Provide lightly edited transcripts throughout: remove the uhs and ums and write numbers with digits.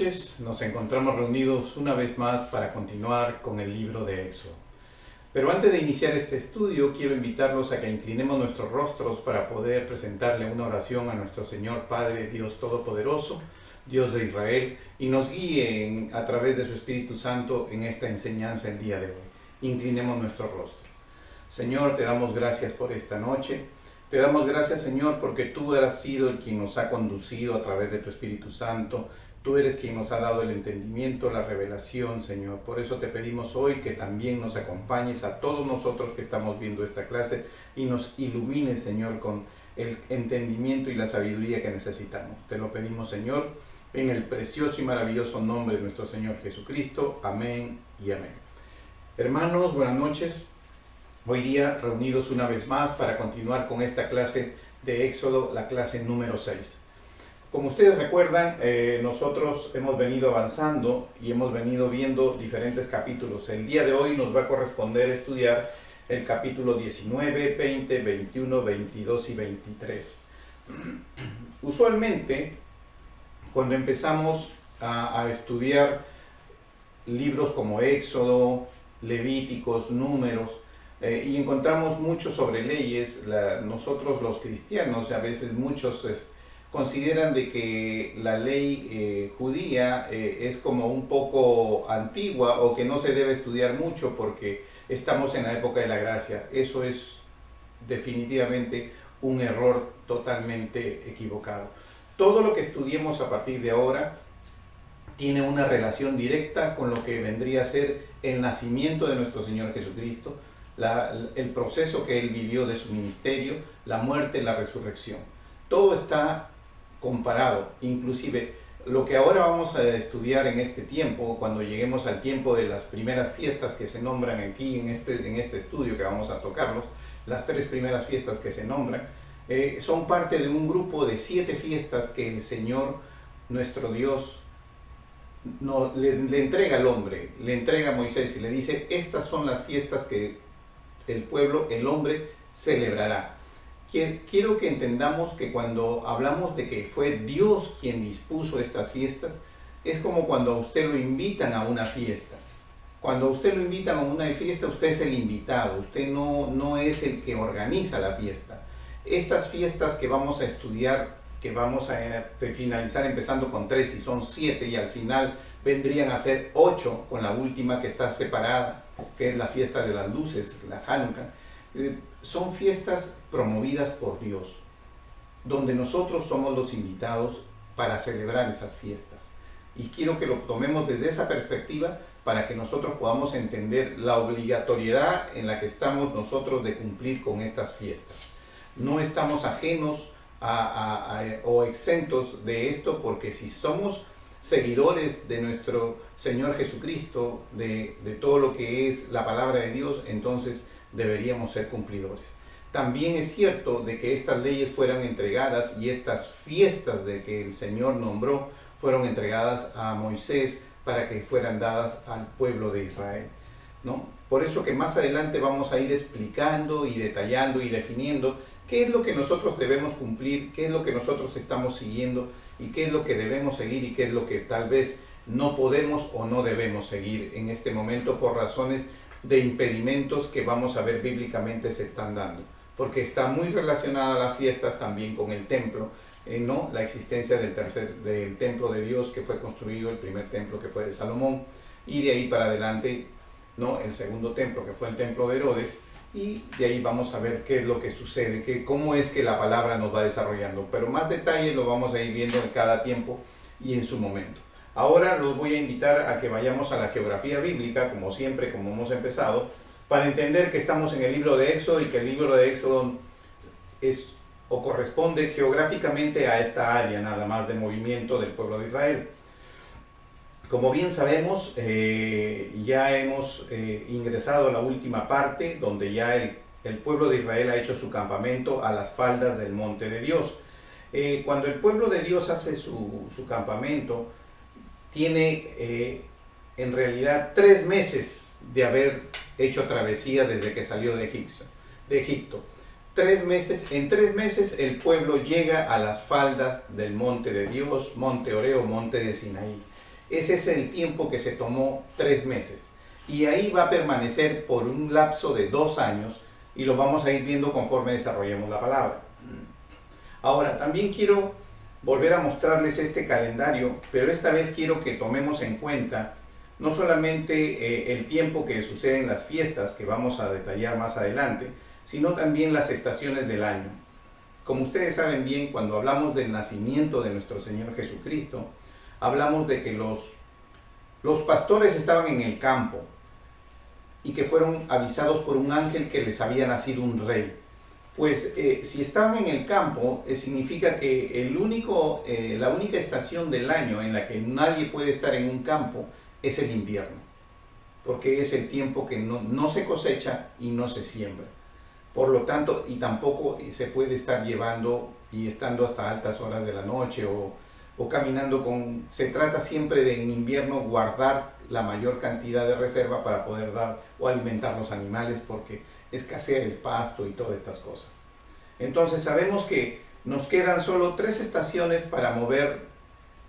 noches, nos encontramos reunidos una vez más para continuar con el libro de Éxodo. Pero antes de iniciar este estudio, quiero invitarlos a que inclinemos nuestros rostros para poder presentarle una oración a nuestro Señor Padre, Dios Todopoderoso, Dios de Israel, y nos guíe a través de su Espíritu Santo en esta enseñanza el día de hoy. Inclinemos nuestro rostro. Señor, te damos gracias por esta noche. Te damos gracias, Señor, porque tú has sido el quien nos ha conducido a través de tu Espíritu Santo. Tú eres quien nos ha dado el entendimiento, la revelación, Señor. Por eso te pedimos hoy que también nos acompañes a todos nosotros que estamos viendo esta clase y nos ilumines, Señor, con el entendimiento y la sabiduría que necesitamos. Te lo pedimos, Señor, en el precioso y maravilloso nombre de nuestro Señor Jesucristo. Amén y amén. Hermanos, buenas noches. Hoy día reunidos una vez más para continuar con esta clase de Éxodo, la clase número 6. Como ustedes recuerdan, nosotros hemos venido avanzando y hemos venido viendo diferentes capítulos. El día de hoy nos va a corresponder estudiar el capítulo 19, 20, 21, 22 y 23. Usualmente, cuando empezamos a estudiar libros como Éxodo, Levíticos, Números, y encontramos mucho sobre leyes, nosotros los cristianos, a veces muchos consideran de que la ley judía es como un poco antigua o que no se debe estudiar mucho porque estamos en la época de la gracia. Eso es definitivamente un error totalmente equivocado. Todo lo que estudiemos a partir de ahora tiene una relación directa con lo que vendría a ser el nacimiento de nuestro Señor Jesucristo, el proceso que Él vivió de su ministerio, la muerte y la resurrección. Todo está comparado, inclusive lo que ahora vamos a estudiar en este tiempo, cuando lleguemos al tiempo de las primeras fiestas que se nombran aquí en este estudio que vamos a tocarlos, las 3 primeras fiestas que se nombran, son parte de un grupo de 7 fiestas que el Señor, nuestro Dios, le entrega al hombre, le entrega a Moisés y le dice: estas son las fiestas que el pueblo, el hombre, celebrará. Quiero que entendamos que cuando hablamos de que fue Dios quien dispuso estas fiestas, es como cuando a usted lo invitan a una fiesta. Cuando a usted lo invitan a una fiesta, usted es el invitado, usted no es el que organiza la fiesta. Estas fiestas que vamos a estudiar, que vamos a finalizar empezando con 3 y son 7 y al final vendrían a ser 8 con la última que está separada, que es la fiesta de las luces, la Hanukkah. Son fiestas promovidas por Dios, donde nosotros somos los invitados para celebrar esas fiestas. Y quiero que lo tomemos desde esa perspectiva para que nosotros podamos entender la obligatoriedad en la que estamos nosotros de cumplir con estas fiestas. No estamos ajenos o exentos de esto, porque si somos seguidores de nuestro Señor Jesucristo, de todo lo que es la palabra de Dios, entonces deberíamos ser cumplidores. También es cierto de que estas leyes fueron entregadas y estas fiestas de que el Señor nombró fueron entregadas a Moisés para que fueran dadas al pueblo de Israel, ¿no? Por eso que más adelante vamos a ir explicando y detallando y definiendo qué es lo que nosotros debemos cumplir, qué es lo que nosotros estamos siguiendo y qué es lo que debemos seguir y qué es lo que tal vez no podemos o no debemos seguir en este momento por razones de impedimentos que vamos a ver bíblicamente se están dando. Porque está muy relacionada las fiestas también con el templo, ¿no? La existencia del templo de Dios que fue construido, el primer templo que fue de Salomón, y de ahí para adelante, ¿no? El segundo templo que fue el templo de Herodes. Y de ahí vamos a ver qué es lo que sucede, cómo es que la palabra nos va desarrollando. Pero más detalles lo vamos a ir viendo en cada tiempo y en su momento. Ahora los voy a invitar a que vayamos a la geografía bíblica, como siempre, como hemos empezado, para entender que estamos en el libro de Éxodo y que el libro de Éxodo es o corresponde geográficamente a esta área nada más de movimiento del pueblo de Israel. Como bien sabemos, ya hemos ingresado a la última parte donde ya el pueblo de Israel ha hecho su campamento a las faldas del monte de Dios. Cuando el pueblo de Dios hace su campamento, tiene en realidad 3 meses de haber hecho travesía desde que salió de Egipto. 3 meses, en 3 meses el pueblo llega a las faldas del monte de Dios, monte Oreo, monte de Sinaí. Ese es el tiempo que se tomó 3 meses. Y ahí va a permanecer por un lapso de 2 años y lo vamos a ir viendo conforme desarrollemos la palabra. Ahora, también quiero volver a mostrarles este calendario, pero esta vez quiero que tomemos en cuenta no solamente el tiempo que sucede en las fiestas, que vamos a detallar más adelante, sino también las estaciones del año. Como ustedes saben bien, cuando hablamos del nacimiento de nuestro Señor Jesucristo, hablamos de que los pastores estaban en el campo y que fueron avisados por un ángel que les había nacido un rey. Pues si estaban en el campo, significa que la única estación del año en la que nadie puede estar en un campo es el invierno, porque es el tiempo que no se cosecha y no se siembra. Por lo tanto, y tampoco se puede estar llevando y estando hasta altas horas de la noche o caminando se trata siempre de en invierno guardar la mayor cantidad de reserva para poder dar o alimentar los animales, porque escasea el pasto y todas estas cosas. Entonces sabemos que nos quedan solo 3 estaciones para mover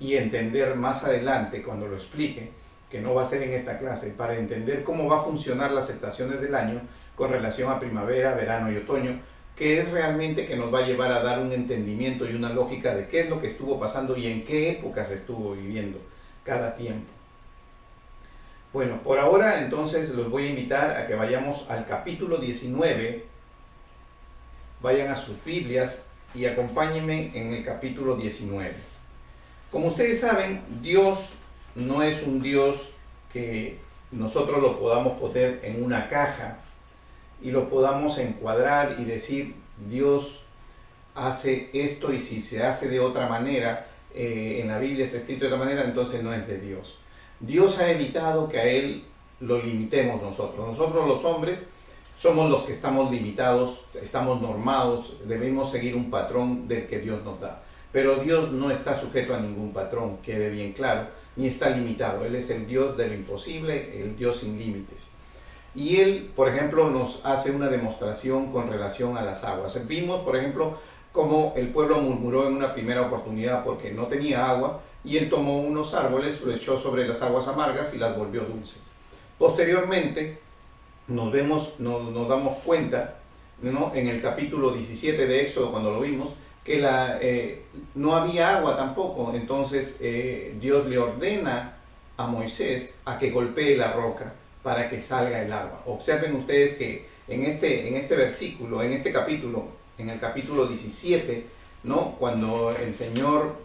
y entender más adelante cuando lo explique, que no va a ser en esta clase, para entender cómo va a funcionar las estaciones del año con relación a primavera, verano y otoño, que es realmente que nos va a llevar a dar un entendimiento y una lógica de qué es lo que estuvo pasando y en qué épocas estuvo viviendo cada tiempo. Bueno, por ahora entonces los voy a invitar a que vayamos al capítulo 19, vayan a sus Biblias y acompáñenme en el capítulo 19. Como ustedes saben, Dios no es un Dios que nosotros lo podamos poner en una caja y lo podamos encuadrar y decir, Dios hace esto y si se hace de otra manera, en la Biblia está escrito de otra manera, entonces no es de Dios. Dios ha evitado que a Él lo limitemos nosotros. Nosotros los hombres somos los que estamos limitados, estamos normados, debemos seguir un patrón del que Dios nos da. Pero Dios no está sujeto a ningún patrón, quede bien claro, ni está limitado. Él es el Dios de lo imposible, el Dios sin límites. Y Él, por ejemplo, nos hace una demostración con relación a las aguas. Vimos, por ejemplo, cómo el pueblo murmuró en una primera oportunidad porque no tenía agua, y Él tomó unos árboles, lo echó sobre las aguas amargas y las volvió dulces. Posteriormente, nos damos cuenta, ¿no?, en el capítulo 17 de Éxodo, cuando lo vimos, que no había agua tampoco. Entonces Dios le ordena a Moisés a que golpee la roca para que salga el agua. Observen ustedes que en este versículo, en este capítulo, en el capítulo 17, ¿no?, cuando el Señor,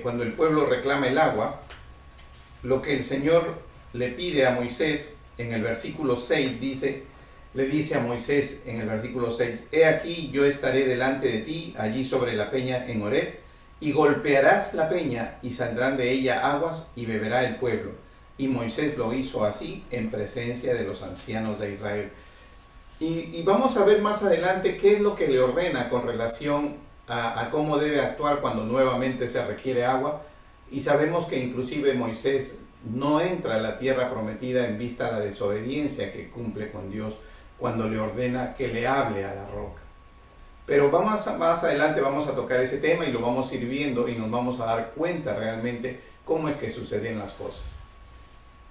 cuando el pueblo reclama el agua, lo que el Señor le pide a Moisés en el versículo 6 le dice a Moisés en el versículo 6, he aquí yo estaré delante de ti allí sobre la peña en Horeb, y golpearás la peña y saldrán de ella aguas y beberá el pueblo. Y Moisés lo hizo así en presencia de los ancianos de Israel. Y vamos a ver más adelante qué es lo que le ordena con relación a cómo debe actuar cuando nuevamente se requiere agua. Y sabemos que inclusive Moisés no entra a la tierra prometida en vista a la desobediencia que cumple con Dios cuando le ordena que le hable a la roca. Pero más adelante vamos a tocar ese tema y lo vamos a ir viendo y nos vamos a dar cuenta realmente cómo es que suceden las cosas.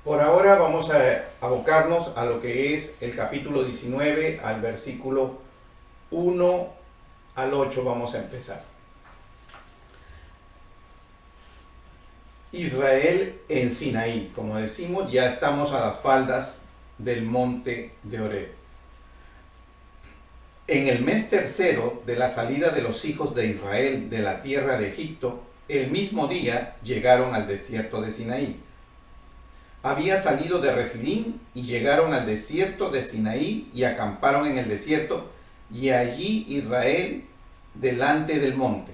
Por ahora vamos a abocarnos a lo que es el capítulo 19, al versículo 1 al 8 vamos a empezar. Israel en Sinaí, como decimos, ya estamos a las faldas del monte de Horeb. En el mes tercero de la salida de los hijos de Israel de la tierra de Egipto, el mismo día llegaron al desierto de Sinaí. Había salido de Refidim y llegaron al desierto de Sinaí y acamparon en el desierto, y allí Israel delante del monte.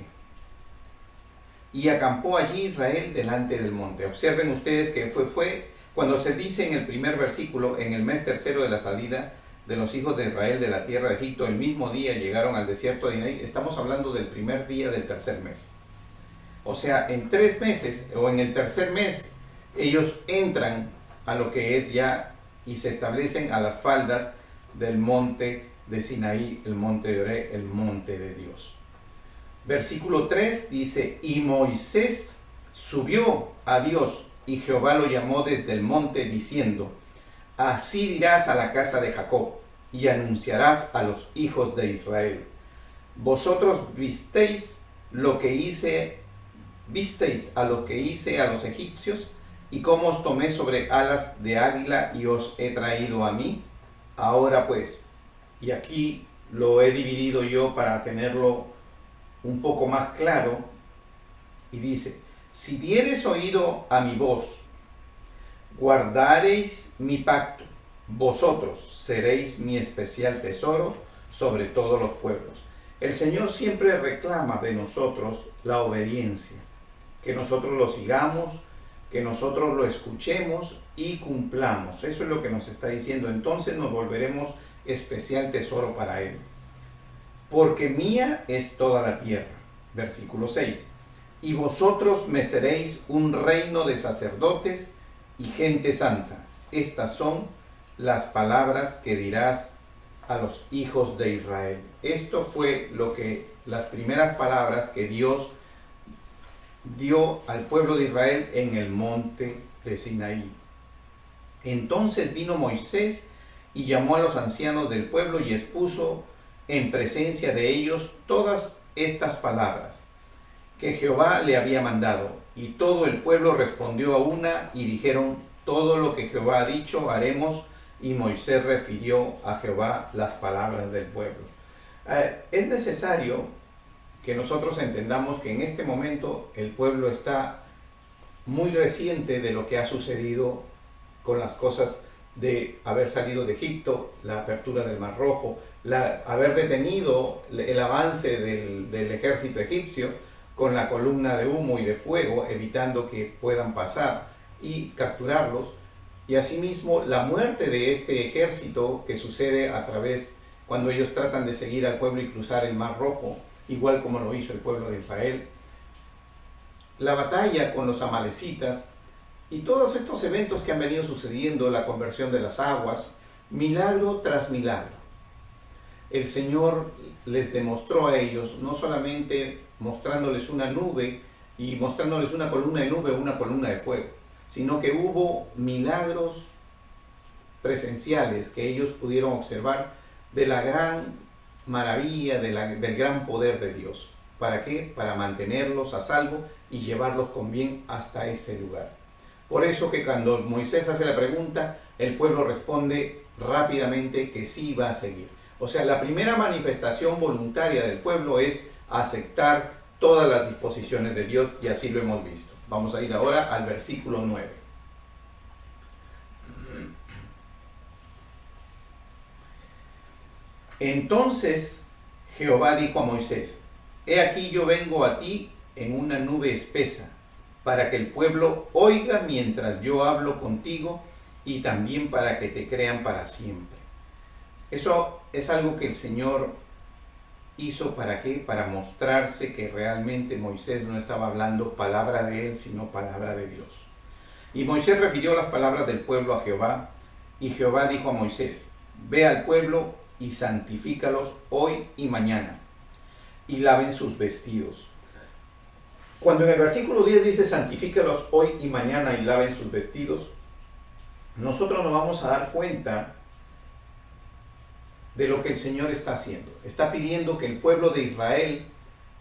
Y acampó allí Israel delante del monte. Observen ustedes que fue cuando se dice en el primer versículo, en el mes tercero de la salida de los hijos de Israel de la tierra de Egipto, el mismo día llegaron al desierto de Sinaí. Estamos hablando del primer día del tercer mes. O sea, en 3 meses o en el tercer mes, ellos entran a lo que es ya y se establecen a las faldas del monte de Sinaí, el monte de Horeb, el monte de Dios. Versículo 3 dice, y Moisés subió a Dios y Jehová lo llamó desde el monte, diciendo: Así dirás a la casa de Jacob, y anunciarás a los hijos de Israel: Vosotros visteis a lo que hice a los egipcios, y cómo os tomé sobre alas de águila y os he traído a mí. Ahora pues, y aquí lo he dividido yo para tenerlo un poco más claro, y dice: si diereis oído a mi voz, guardareis mi pacto, vosotros seréis mi especial tesoro sobre todos los pueblos. El Señor siempre reclama de nosotros la obediencia, que nosotros lo sigamos, que nosotros lo escuchemos y cumplamos. Eso es lo que nos está diciendo. Entonces nos volveremos especial tesoro para Él. Porque mía es toda la tierra. Versículo 6. Y vosotros me seréis un reino de sacerdotes y gente santa. Estas son las palabras que dirás a los hijos de Israel. Esto fue las primeras palabras que Dios dio al pueblo de Israel en el monte de Sinaí. Entonces vino Moisés y llamó a los ancianos del pueblo y expuso en presencia de ellos todas estas palabras que Jehová le había mandado. Y todo el pueblo respondió a una y dijeron: todo lo que Jehová ha dicho haremos. Y Moisés refirió a Jehová las palabras del pueblo. Es necesario que nosotros entendamos que en este momento el pueblo está muy reciente de lo que ha sucedido con las cosas de haber salido de Egipto, la apertura del Mar Rojo, haber detenido el avance del ejército egipcio con la columna de humo y de fuego, evitando que puedan pasar y capturarlos. Y asimismo la muerte de este ejército que sucede a través cuando ellos tratan de seguir al pueblo y cruzar el Mar Rojo, igual como lo hizo el pueblo de Israel. La batalla con los amalecitas y todos estos eventos que han venido sucediendo, la conversión de las aguas, milagro tras milagro. El Señor les demostró a ellos, no solamente mostrándoles una nube y mostrándoles una columna de nube o una columna de fuego, sino que hubo milagros presenciales que ellos pudieron observar de la gran maravilla, del gran poder de Dios. ¿Para qué? Para mantenerlos a salvo y llevarlos con bien hasta ese lugar. Por eso que cuando Moisés hace la pregunta, el pueblo responde rápidamente que sí va a seguir. O sea, la primera manifestación voluntaria del pueblo es aceptar todas las disposiciones de Dios, y así lo hemos visto. Vamos a ir ahora al versículo 9. Entonces Jehová dijo a Moisés: he aquí yo vengo a ti en una nube espesa, para que el pueblo oiga mientras yo hablo contigo, y también para que te crean para siempre. Eso es algo que el Señor hizo. ¿Para qué? Para mostrarse que realmente Moisés no estaba hablando palabra de él, sino palabra de Dios. Y Moisés refirió las palabras del pueblo a Jehová, y Jehová dijo a Moisés: ve al pueblo y santifícalos hoy y mañana, y laven sus vestidos. Cuando en el versículo 10 dice santifícalos hoy y mañana y laven sus vestidos, nosotros nos vamos a dar cuenta de lo que el Señor está haciendo. Está pidiendo que el pueblo de Israel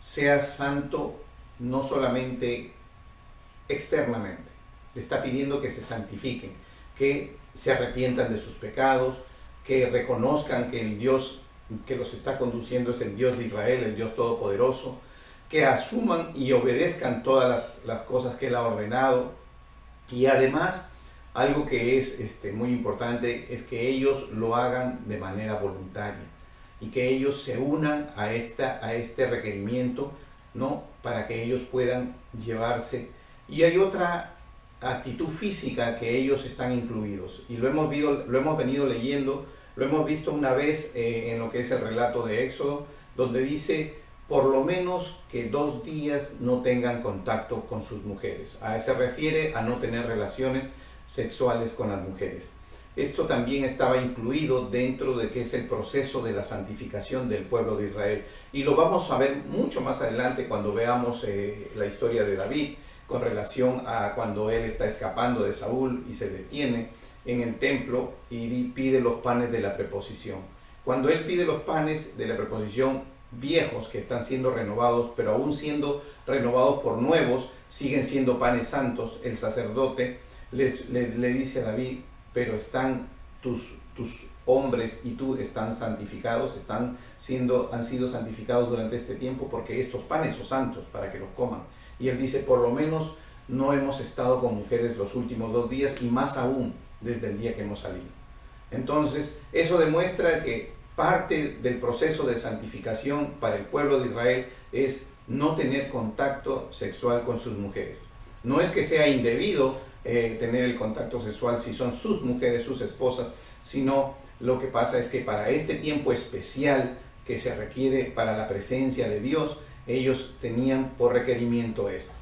sea santo, no solamente externamente. Le está pidiendo que se santifiquen, que se arrepientan de sus pecados, que reconozcan que el Dios que los está conduciendo es el Dios de Israel, el Dios Todopoderoso, que asuman y obedezcan todas las cosas que Él ha ordenado. Y además, algo que es muy importante es que ellos lo hagan de manera voluntaria y que ellos se unan a este requerimiento, ¿no? Para que ellos puedan llevarse. Y hay otra actitud física que ellos están incluidos, y lo hemos venido leyendo, lo hemos visto una vez en lo que es el relato de Éxodo, donde dice por lo menos que 2 días no tengan contacto con sus mujeres. Se refiere a no tener relaciones sexuales con las mujeres. Esto también estaba incluido dentro de que es el proceso de la santificación del pueblo de Israel, y lo vamos a ver mucho más adelante cuando veamos la historia de David, con relación a cuando él está escapando de Saúl y se detiene en el templo y pide los panes de la preposición. Cuando él pide los panes de la preposición viejos que están siendo renovados, pero aún siendo renovados por nuevos, siguen siendo panes santos, el sacerdote le dice a David, pero están tus hombres y tú están santificados, han sido santificados durante este tiempo, porque estos panes son santos para que los coman. Y él dice, por lo menos no hemos estado con mujeres los últimos 2 días, y más aún desde el día que hemos salido. Entonces, eso demuestra que parte del proceso de santificación para el pueblo de Israel es no tener contacto sexual con sus mujeres. No es que sea indebido tener el contacto sexual si son sus mujeres, sus esposas, sino lo que pasa es que para este tiempo especial que se requiere para la presencia de Dios, ellos tenían por requerimiento esto.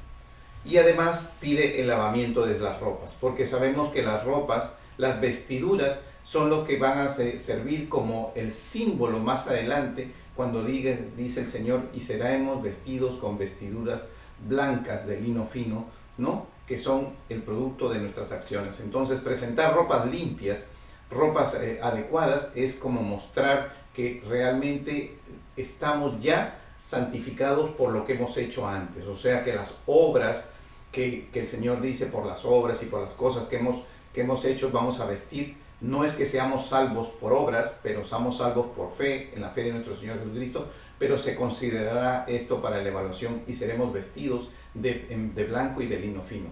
Y además pide el lavamiento de las ropas, porque sabemos que las ropas, las vestiduras, son lo que van a servir como el símbolo más adelante, cuando dice el Señor, y seremos vestidos con vestiduras blancas de lino fino, ¿no?, que son el producto de nuestras acciones. Entonces, presentar ropas limpias, ropas adecuadas, es como mostrar que realmente estamos ya santificados por lo que hemos hecho antes. O sea, que las obras que el Señor dice, por las obras y por las cosas que hemos hecho, vamos a vestir. No es que seamos salvos por obras, pero somos salvos por fe, en la fe de nuestro Señor Jesucristo, pero se considerará esto para la evaluación y seremos vestidos de blanco y de lino fino.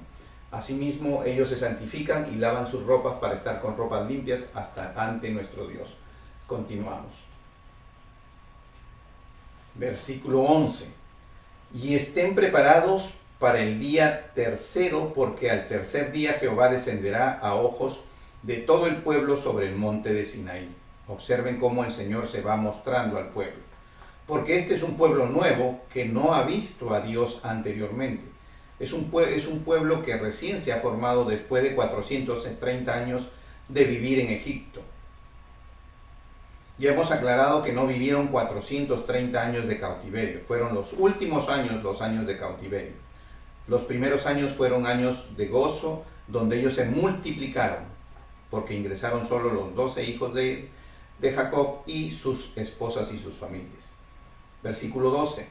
Asimismo, ellos se santifican y lavan sus ropas para estar con ropas limpias hasta ante nuestro Dios. Continuamos. Versículo 11. Y estén preparados para el día tercero, porque al tercer día Jehová descenderá a ojos de todo el pueblo sobre el monte de Sinaí. Observen cómo el Señor se va mostrando al pueblo, porque este es un pueblo nuevo que no ha visto a Dios anteriormente. Es un pueblo que recién se ha formado después de 430 años de vivir en Egipto. Ya hemos aclarado que no vivieron 430 años de cautiverio, fueron los últimos años los años de cautiverio. Los primeros años fueron años de gozo, donde ellos se multiplicaron, porque ingresaron solo los 12 hijos de Jacob y sus esposas y sus familias. Versículo 12.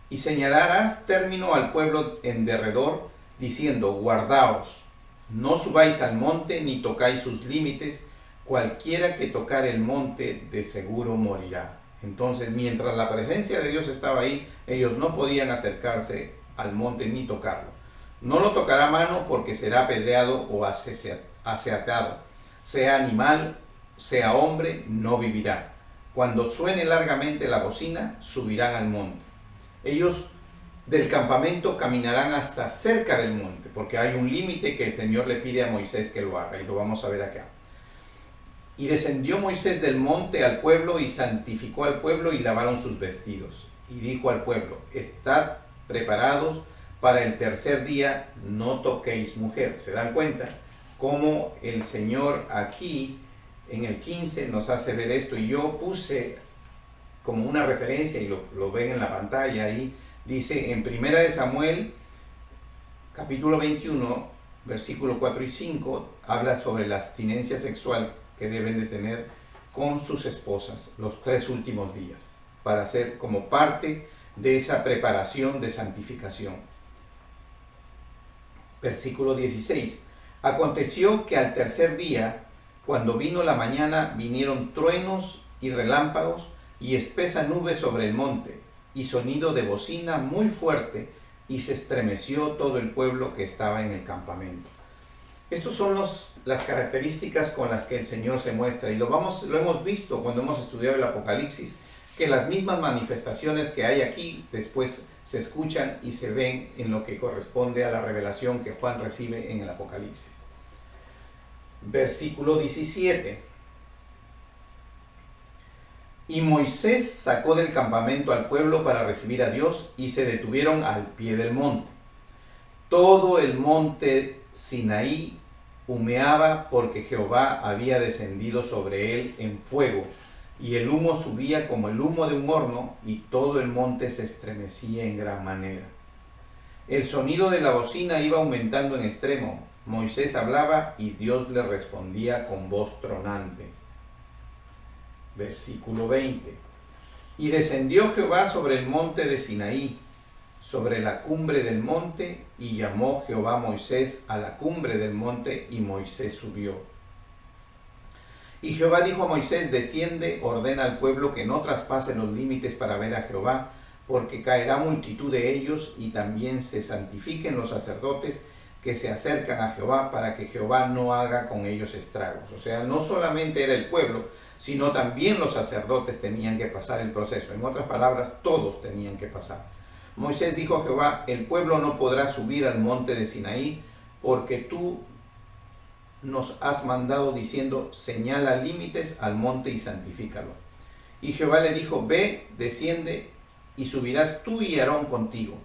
Y señalarás término al pueblo en derredor, diciendo, guardaos, no subáis al monte, ni tocáis sus límites, cualquiera que tocar el monte de seguro morirá. Entonces, mientras la presencia de Dios estaba ahí, ellos no podían acercarse al monte ni tocarlo. No lo tocará mano, porque será apedreado o aseatado. Sea animal, sea hombre, no vivirá. Cuando suene largamente la bocina, subirán al monte. Ellos del campamento caminarán hasta cerca del monte, porque hay un límite que el Señor le pide a Moisés que lo haga, y lo vamos a ver acá. Y descendió Moisés del monte al pueblo, y santificó al pueblo, y lavaron sus vestidos. Y dijo al pueblo, estad preparados para el tercer día, no toquéis mujer. ¿Se dan cuenta cómo el Señor aquí en el 15 nos hace ver esto? Y yo puse como una referencia, y lo ven en la pantalla ahí, dice en 1 de Samuel, capítulo 21, versículos 4 y 5, habla sobre la abstinencia sexual que deben de tener con sus esposas los 3 últimos días, para ser como parte de esa preparación de santificación. Versículo 16. Aconteció que al tercer día, cuando vino la mañana, vinieron truenos y relámpagos, y espesa nube sobre el monte, y sonido de bocina muy fuerte, y se estremeció todo el pueblo que estaba en el campamento. Estas son las características con las que el Señor se muestra, y lo hemos visto cuando hemos estudiado el Apocalipsis, que las mismas manifestaciones que hay aquí después se escuchan y se ven en lo que corresponde a la revelación que Juan recibe en el Apocalipsis. Versículo 17. Y Moisés sacó del campamento al pueblo para recibir a Dios, y se detuvieron al pie del monte. Todo el monte Sinaí humeaba, porque Jehová había descendido sobre él en fuego, y el humo subía como el humo de un horno, y todo el monte se estremecía en gran manera. El sonido de la bocina iba aumentando en extremo. Moisés hablaba y Dios le respondía con voz tronante. Versículo 20. Y descendió Jehová sobre el monte de Sinaí, sobre la cumbre del monte, y llamó Jehová a Moisés a la cumbre del monte, y Moisés subió. Y Jehová dijo a Moisés: desciende, ordena al pueblo que no traspase los límites para ver a Jehová, porque caerá multitud de ellos, y también se santifiquen los sacerdotes que se acercan a Jehová, para que Jehová no haga con ellos estragos. O sea, no solamente era el pueblo, sino también los sacerdotes tenían que pasar el proceso. En otras palabras, todos tenían que pasar. Moisés dijo a Jehová: el pueblo no podrá subir al monte de Sinaí, porque tú nos has mandado diciendo: señala límites al monte y santifícalo. Y Jehová le dijo: ve, desciende, y subirás tú y Aarón contigo.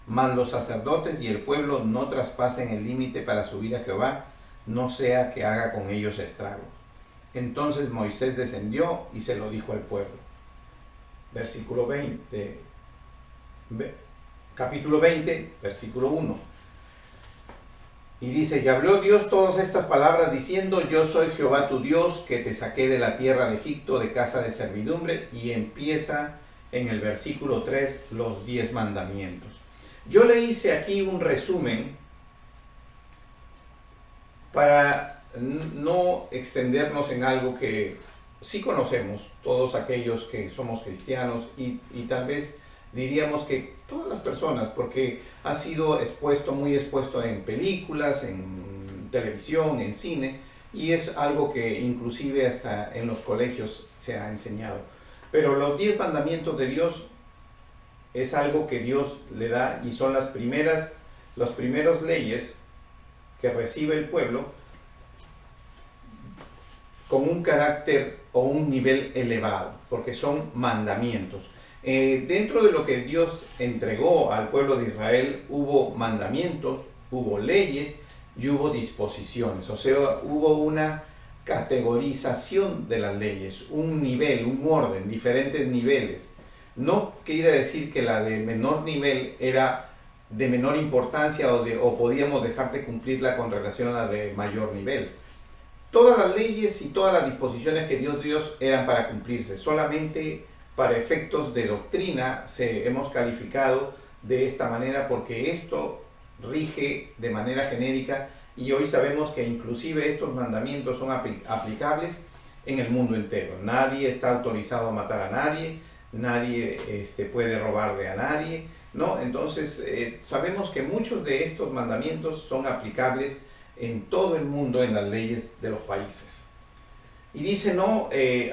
Mas los sacerdotes y el pueblo no traspasen el límite para subir a Jehová, no sea que haga con ellos estragos. Entonces Moisés descendió y se lo dijo al pueblo. Versículo 20. Capítulo 20, versículo 1. Y dice: y habló Dios todas estas palabras diciendo: yo soy Jehová tu Dios, que te saqué de la tierra de Egipto, de casa de servidumbre. Y empieza en el versículo 3 los 10 mandamientos. Yo le hice aquí un resumen para no extendernos en algo que sí conocemos todos aquellos que somos cristianos, y tal vez diríamos que todas las personas, porque ha sido muy expuesto en películas, en televisión, en cine, y es algo que inclusive hasta en los colegios se ha enseñado. Pero los 10 mandamientos de Dios es algo que Dios le da, y son las primeras leyes que recibe el pueblo con un carácter o un nivel elevado, porque son mandamientos. Dentro de lo que Dios entregó al pueblo de Israel hubo mandamientos, hubo leyes y hubo disposiciones. O sea, hubo una categorización de las leyes, un nivel, un orden, diferentes niveles. No quiere decir que la de menor nivel era de menor importancia o podíamos dejar de cumplirla con relación a la de mayor nivel. Todas las leyes y todas las disposiciones que Dios dio eran para cumplirse. Solamente para efectos de doctrina hemos calificado de esta manera, porque esto rige de manera genérica, y hoy sabemos que inclusive estos mandamientos son aplicables en el mundo entero. Nadie está autorizado a matar a nadie, nadie puede robarle a nadie, ¿no? Entonces sabemos que muchos de estos mandamientos son aplicables en todo el mundo, en las leyes de los países. Y dice,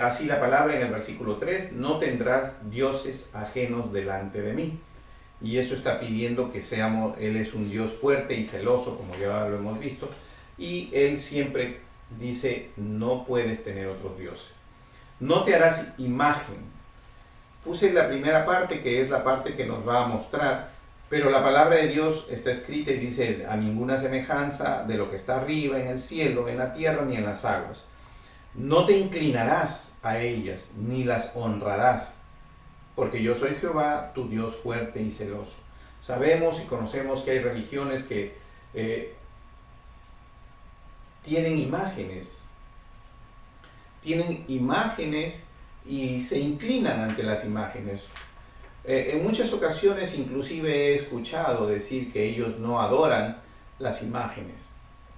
así la palabra en el versículo 3, no tendrás dioses ajenos delante de mí. Y eso está pidiendo que Él es un Dios fuerte y celoso, como ya lo hemos visto, y Él siempre dice, no puedes tener otros dioses. No te harás imagen. Puse la primera parte, que es la parte que nos va a mostrar, pero la palabra de Dios está escrita y dice: a ninguna semejanza de lo que está arriba en el cielo, en la tierra, ni en las aguas. No te inclinarás a ellas, ni las honrarás, porque yo soy Jehová, tu Dios fuerte y celoso. Sabemos y conocemos que hay religiones que tienen imágenes y se inclinan ante las imágenes. En muchas ocasiones inclusive he escuchado decir que ellos no adoran las imágenes,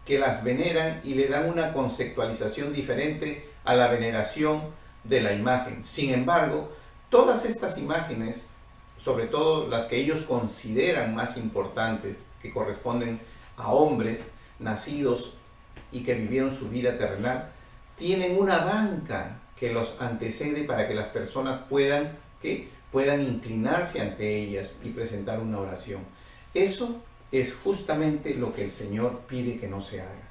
que las veneran y le dan una conceptualización diferente a la veneración de la imagen. Sin embargo, todas estas imágenes, sobre todo las que ellos consideran más importantes, que corresponden a hombres nacidos y que vivieron su vida terrenal, tienen una banca que los antecede para que las personas puedan inclinarse ante ellas y presentar una oración. Eso es justamente lo que el Señor pide que no se haga.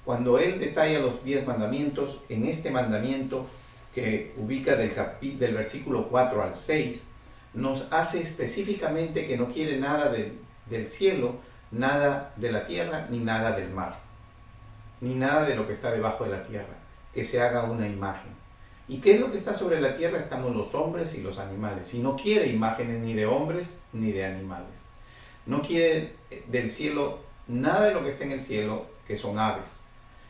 Cuando Él detalla los 10 mandamientos, en este mandamiento que ubica del versículo 4 al 6, nos hace específicamente que no quiere nada del cielo, nada de la tierra, ni nada del mar, ni nada de lo que está debajo de la tierra, que se haga una imagen. ¿Y qué es lo que está sobre la tierra? Estamos los hombres y los animales, y no quiere imágenes ni de hombres ni de animales. No quiere del cielo nada de lo que está en el cielo, que son aves.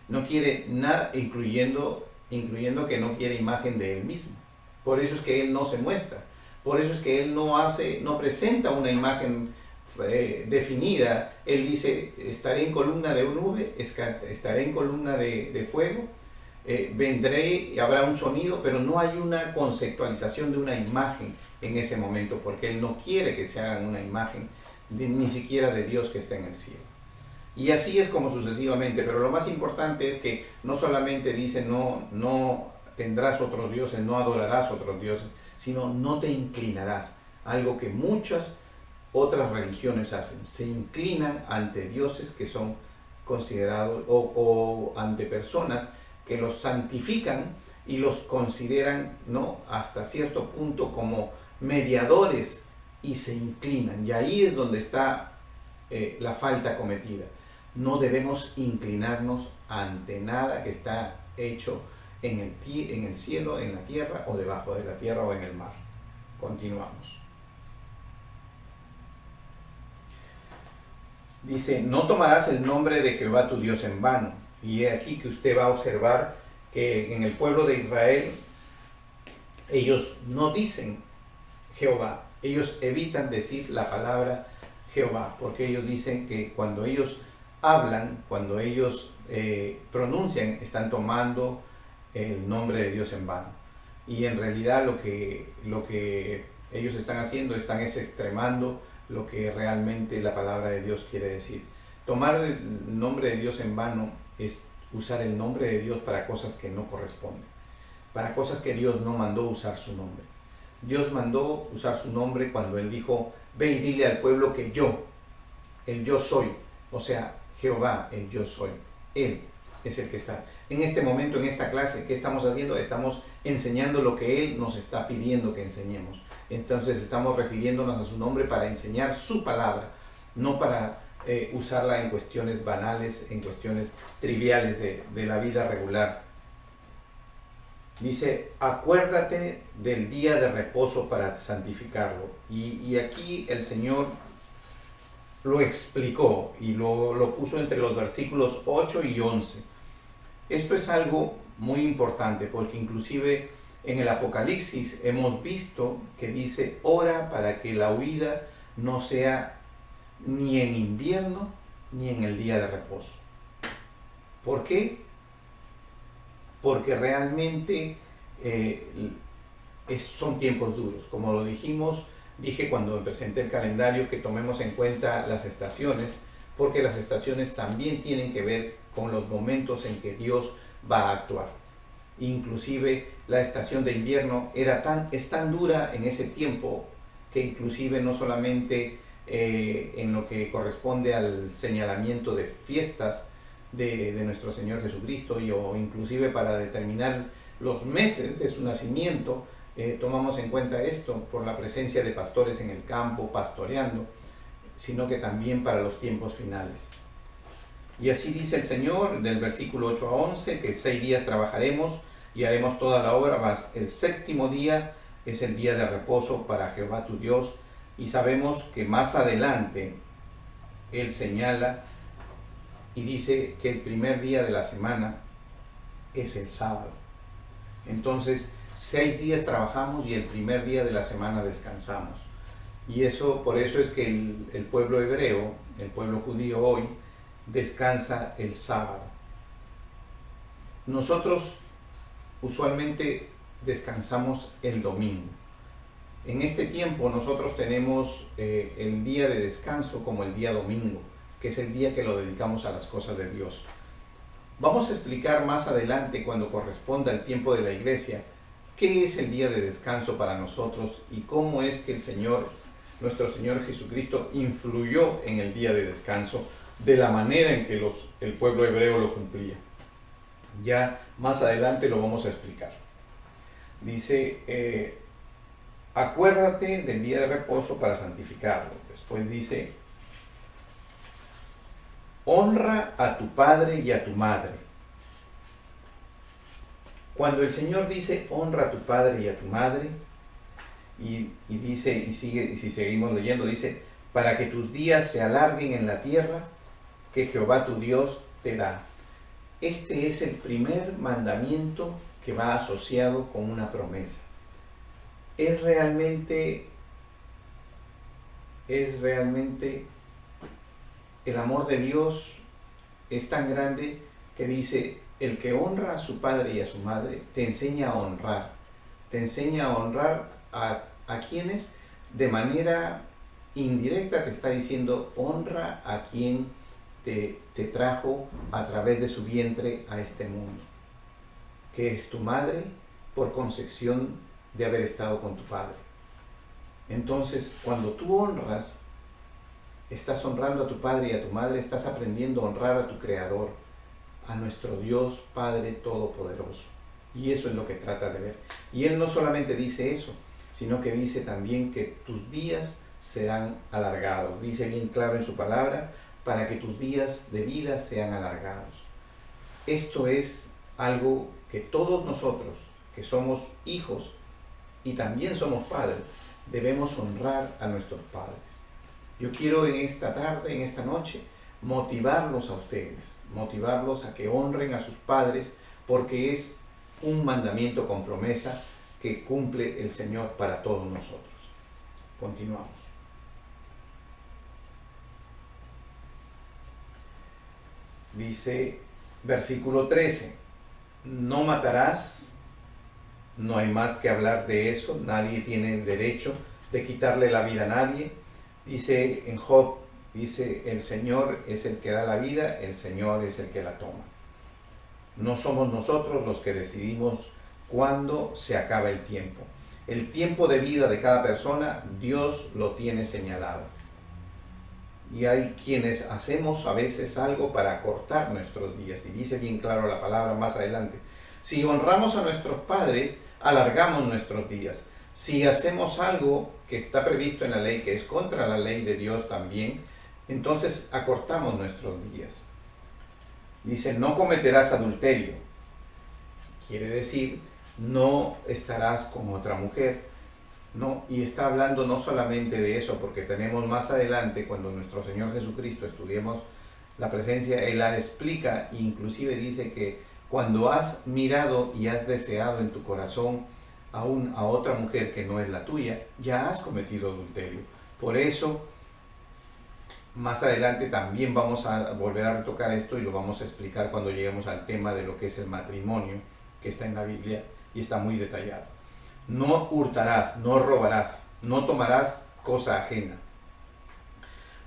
No quiere nada, incluyendo que no quiere imagen de él mismo. Por eso es que él no se muestra. Por eso es que él no presenta una imagen definida. Él dice, estaré en columna de nube, estaré en columna de fuego, vendré y habrá un sonido, pero no hay una conceptualización de una imagen en ese momento, porque él no quiere que se haga una imagen ni siquiera de Dios que está en el cielo. Y así es como sucesivamente, pero lo más importante es que no solamente dice no tendrás otros dioses, no adorarás otros dioses, sino no te inclinarás, algo que muchas otras religiones hacen, se inclinan ante dioses que son considerados o ante personas que los santifican y los consideran, ¿no?, hasta cierto punto como mediadores, y se inclinan, y ahí es donde está la falta cometida. No debemos inclinarnos ante nada que está hecho en el cielo, en la tierra, o debajo de la tierra, o en el mar. Continuamos. Dice, no tomarás el nombre de Jehová tu Dios en vano. Y es aquí que usted va a observar que en el pueblo de Israel ellos no dicen Jehová, ellos evitan decir la palabra Jehová, porque ellos dicen que cuando ellos hablan, cuando ellos pronuncian, están tomando el nombre de Dios en vano. Y en realidad lo que ellos están haciendo, están extremando lo que realmente la palabra de Dios quiere decir. Tomar el nombre de Dios en vano es usar el nombre de Dios para cosas que no corresponden, para cosas que Dios no mandó usar su nombre. Dios mandó usar su nombre cuando Él dijo, ve y dile al pueblo que el yo soy, o sea, Jehová, el yo soy, Él es el que está. En este momento, en esta clase, ¿qué estamos haciendo? Estamos enseñando lo que Él nos está pidiendo que enseñemos. Entonces estamos refiriéndonos a su nombre para enseñar su palabra, no para usarla en cuestiones banales, en cuestiones triviales de la vida regular. Dice, acuérdate del día de reposo para santificarlo. Y aquí el Señor lo explicó y lo puso entre los versículos 8 y 11. Esto es algo muy importante porque inclusive en el Apocalipsis hemos visto que dice, ora para que la huida no sea ni en invierno ni en el día de reposo. ¿Por qué? Porque realmente son tiempos duros. Como lo dije cuando presenté el calendario que tomemos en cuenta las estaciones, porque las estaciones también tienen que ver con los momentos en que Dios va a actuar. Inclusive la estación de invierno es tan dura en ese tiempo que inclusive no solamente en lo que corresponde al señalamiento de fiestas de nuestro Señor Jesucristo o inclusive para determinar los meses de su nacimiento, tomamos en cuenta esto por la presencia de pastores en el campo pastoreando, sino que también para los tiempos finales. Y así dice el Señor del versículo 8 a 11, que 6 días trabajaremos y haremos toda la obra, mas el séptimo día es el día de reposo para Jehová tu Dios. Y sabemos que más adelante Él señala y dice que el primer día de la semana es el sábado. Entonces 6 días trabajamos y el primer día de la semana descansamos. Y por eso es que el pueblo hebreo, el pueblo judío hoy, descansa el sábado. Nosotros usualmente descansamos el domingo. En este tiempo nosotros tenemos el día de descanso como el día domingo, que es el día que lo dedicamos a las cosas de Dios. Vamos a explicar más adelante, cuando corresponda el tiempo de la iglesia, qué es el día de descanso para nosotros y cómo es que nuestro Señor Jesucristo influyó en el día de descanso de la manera en que el pueblo hebreo lo cumplía. Ya más adelante lo vamos a explicar. Dice, acuérdate del día de reposo para santificarlo. Después dice, honra a tu padre y a tu madre. Cuando el Señor dice honra a tu padre y a tu madre, y dice, y sigue, y si seguimos leyendo, dice, para que tus días se alarguen en la tierra que Jehová tu Dios te da. Este es el primer mandamiento que va asociado con una promesa. Es realmente el amor de Dios es tan grande que dice: el que honra a su padre y a su madre te enseña a honrar. Te enseña a honrar a quienes de manera indirecta te está diciendo: honra a quien te trajo a través de su vientre a este mundo, que es tu madre por concepción de haber estado con tu padre. Entonces, cuando tú honras, estás honrando a tu padre y a tu madre, estás aprendiendo a honrar a tu Creador, a nuestro Dios Padre Todopoderoso. Y eso es lo que trata de ver. Y Él no solamente dice eso, sino que dice también que tus días serán alargados. Dice bien claro en su palabra: para que tus días de vida sean alargados. Esto es algo que todos nosotros, que somos hijos y también somos padres, debemos honrar a nuestros padres. Yo quiero en esta tarde, en esta noche, motivarlos a ustedes, motivarlos a que honren a sus padres, porque es un mandamiento con promesa que cumple el Señor para todos nosotros. Continuamos. Dice versículo 13: no matarás. No hay más que hablar de eso. Nadie tiene el derecho de quitarle la vida a nadie. Dice en Job, dice: el Señor es el que da la vida, el Señor es el que la toma. No somos nosotros los que decidimos cuándo se acaba el tiempo. El tiempo de vida de cada persona, Dios lo tiene señalado. Y hay quienes hacemos a veces algo para acortar nuestros días. Y dice bien claro la palabra más adelante: si honramos a nuestros padres, alargamos nuestros días. Si hacemos algo que está previsto en la ley, que es contra la ley de Dios también, entonces acortamos nuestros días. Dice: no cometerás adulterio. Quiere decir, no estarás con otra mujer. ¿No? Y está hablando no solamente de eso, porque tenemos más adelante, cuando nuestro Señor Jesucristo estudiemos la presencia, Él la explica e inclusive dice que cuando has mirado y has deseado en tu corazón a otra mujer que no es la tuya, ya has cometido adulterio. Por eso, más adelante también vamos a volver a retocar esto y lo vamos a explicar cuando lleguemos al tema de lo que es el matrimonio, que está en la Biblia y está muy detallado. No hurtarás, no robarás, no tomarás cosa ajena.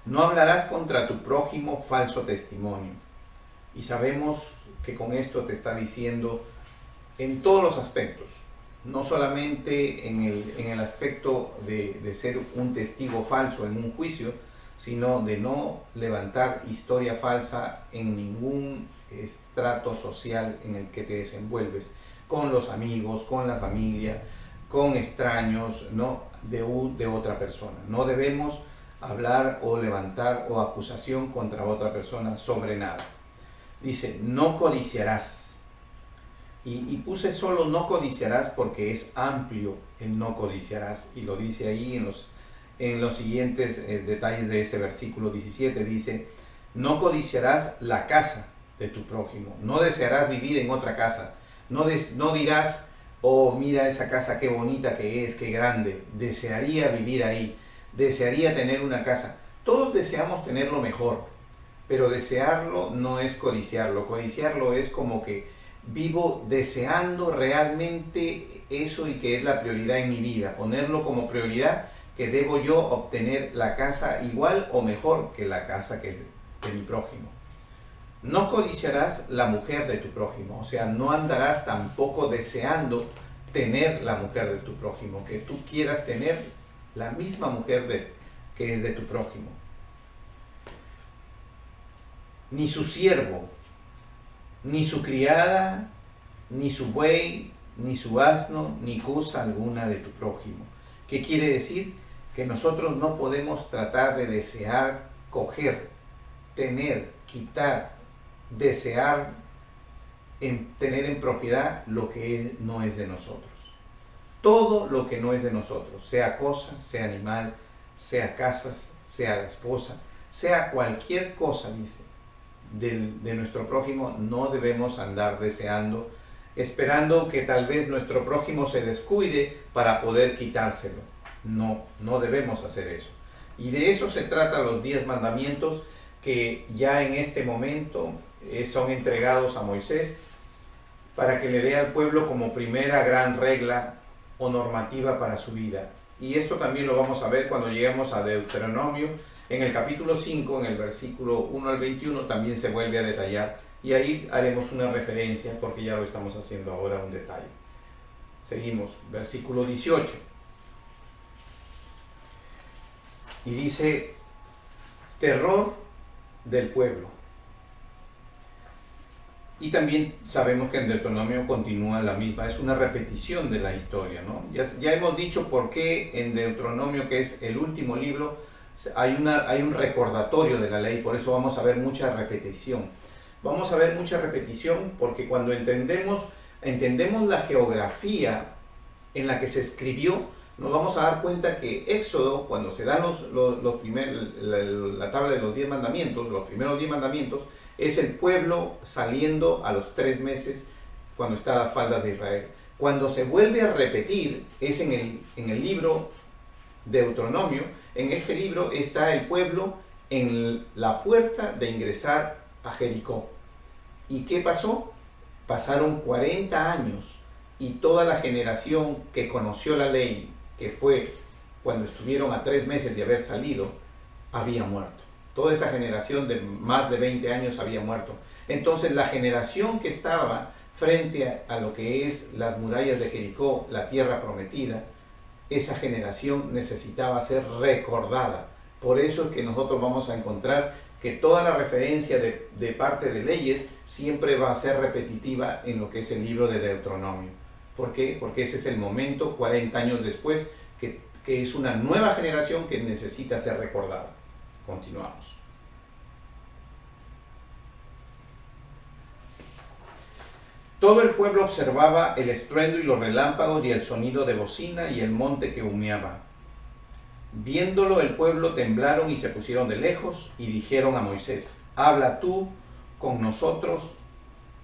No hablarás contra tu prójimo falso testimonio. Y sabemos que con esto te está diciendo en todos los aspectos, no solamente en el aspecto de ser un testigo falso en un juicio, sino de no levantar historia falsa en ningún estrato social en el que te desenvuelves, con los amigos, con la familia, con extraños, ¿no? de otra persona. No debemos hablar o levantar o acusación contra otra persona sobre nada. Dice: no codiciarás. Y puse solo no codiciarás porque es amplio el no codiciarás. Y lo dice ahí en los siguientes detalles de ese versículo 17. Dice: no codiciarás la casa de tu prójimo. No desearás vivir en otra casa. No dirás: oh, mira esa casa, qué bonita que es, qué grande. Desearía vivir ahí. Desearía tener una casa. Todos deseamos tener lo mejor, pero desearlo no es codiciarlo. Codiciarlo es como que vivo deseando realmente eso y que es la prioridad en mi vida. Ponerlo como prioridad, que debo yo obtener la casa igual o mejor que la casa que es de mi prójimo. No codiciarás la mujer de tu prójimo, o sea, no andarás tampoco deseando tener la mujer de tu prójimo, que tú quieras tener la misma mujer que es de tu prójimo. Ni su siervo, ni su criada, ni su buey, ni su asno, ni cosa alguna de tu prójimo. ¿Qué quiere decir? Que nosotros no podemos tratar de desear, coger, tener, quitar, desear tener en propiedad lo que no es de nosotros. Todo lo que no es de nosotros, sea cosa, sea animal, sea casas, sea la esposa, sea cualquier cosa, dice, de nuestro prójimo, no debemos andar deseando, esperando que tal vez nuestro prójimo se descuide para poder quitárselo. No, no debemos hacer eso. Y de eso se trata los 10 mandamientos que ya en este momento son entregados a Moisés para que le dé al pueblo como primera gran regla o normativa para su vida. Y esto también lo vamos a ver cuando lleguemos a Deuteronomio. En el capítulo 5, en el versículo 1 al 21, también se vuelve a detallar. Y ahí haremos una referencia porque ya lo estamos haciendo ahora un detalle. Seguimos, versículo 18. Y dice, terror del pueblo. Y también sabemos que en Deuteronomio continúa la misma, es una repetición de la historia, ¿no? Ya hemos dicho por qué en Deuteronomio, que es el último libro, hay un recordatorio de la ley, por eso vamos a ver mucha repetición. Vamos a ver mucha repetición porque cuando entendemos la geografía en la que se escribió, nos vamos a dar cuenta que Éxodo, cuando se dan la tabla de los 10 mandamientos, los primeros 10 mandamientos, es el pueblo saliendo a los 3 meses cuando está a las faldas de Israel. Cuando se vuelve a repetir es en el libro Deuteronomio. En este libro está el pueblo en la puerta de ingresar a Jericó. ¿Y qué pasó? Pasaron 40 años y toda la generación que conoció la ley, que fue cuando estuvieron a 3 meses de haber salido, había muerto. Toda esa generación de más de 20 años había muerto. Entonces la generación que estaba frente a lo que es las murallas de Jericó, la tierra prometida, esa generación necesitaba ser recordada. Por eso es que nosotros vamos a encontrar que toda la referencia de parte de leyes siempre va a ser repetitiva en lo que es el libro de Deuteronomio. ¿Por qué? Porque ese es el momento, 40 años después, que es una nueva generación que necesita ser recordada. Continuamos. Todo el pueblo observaba el estruendo y los relámpagos y el sonido de bocina y el monte que humeaba. Viéndolo el pueblo temblaron y se pusieron de lejos y dijeron a Moisés, habla tú con nosotros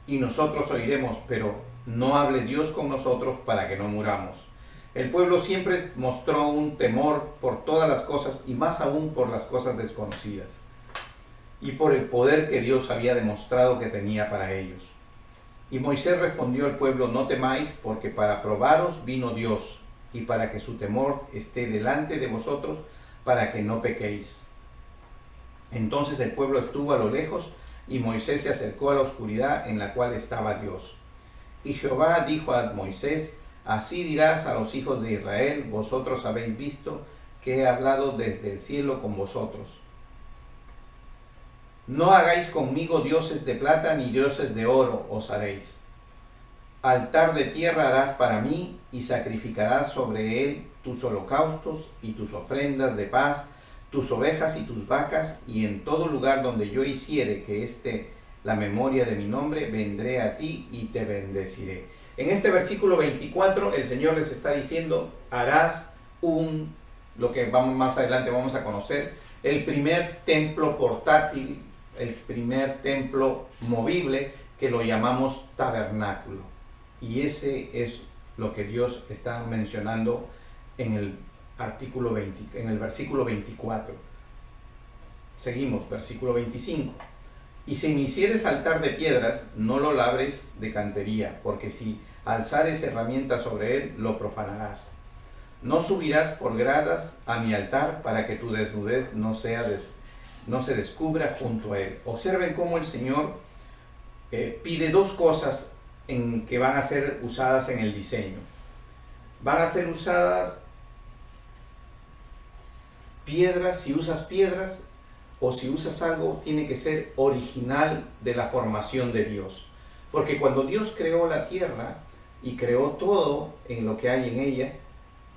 y nosotros oiremos, pero no hable Dios con nosotros para que no muramos. El pueblo siempre mostró un temor por todas las cosas y más aún por las cosas desconocidas y por el poder que Dios había demostrado que tenía para ellos. Y Moisés respondió al pueblo, no temáis, porque para probaros vino Dios y para que su temor esté delante de vosotros, para que no pequéis. Entonces el pueblo estuvo a lo lejos y Moisés se acercó a la oscuridad en la cual estaba Dios. Y Jehová dijo a Moisés, así dirás a los hijos de Israel, vosotros habéis visto que he hablado desde el cielo con vosotros. No hagáis conmigo dioses de plata ni dioses de oro os haréis. Altar de tierra harás para mí y sacrificarás sobre él tus holocaustos y tus ofrendas de paz, tus ovejas y tus vacas, y en todo lugar donde yo hiciere que esté la memoria de mi nombre, vendré a ti y te bendeciré. En este versículo 24 el Señor les está diciendo, harás lo que más adelante vamos a conocer, el primer templo portátil, el primer templo movible, que lo llamamos tabernáculo. Y ese es lo que Dios está mencionando en el versículo 24. Seguimos, versículo 25. Y si me hicieres altar de piedras, no lo labres de cantería, porque si alzares herramientas sobre él, lo profanarás. No subirás por gradas a mi altar para que tu desnudez no se descubra junto a él. Observen cómo el Señor pide dos cosas que van a ser usadas en el diseño. Van a ser usadas piedras. Si usas piedras o si usas algo, tiene que ser original de la formación de Dios. Porque cuando Dios creó la tierra y creó todo en lo que hay en ella,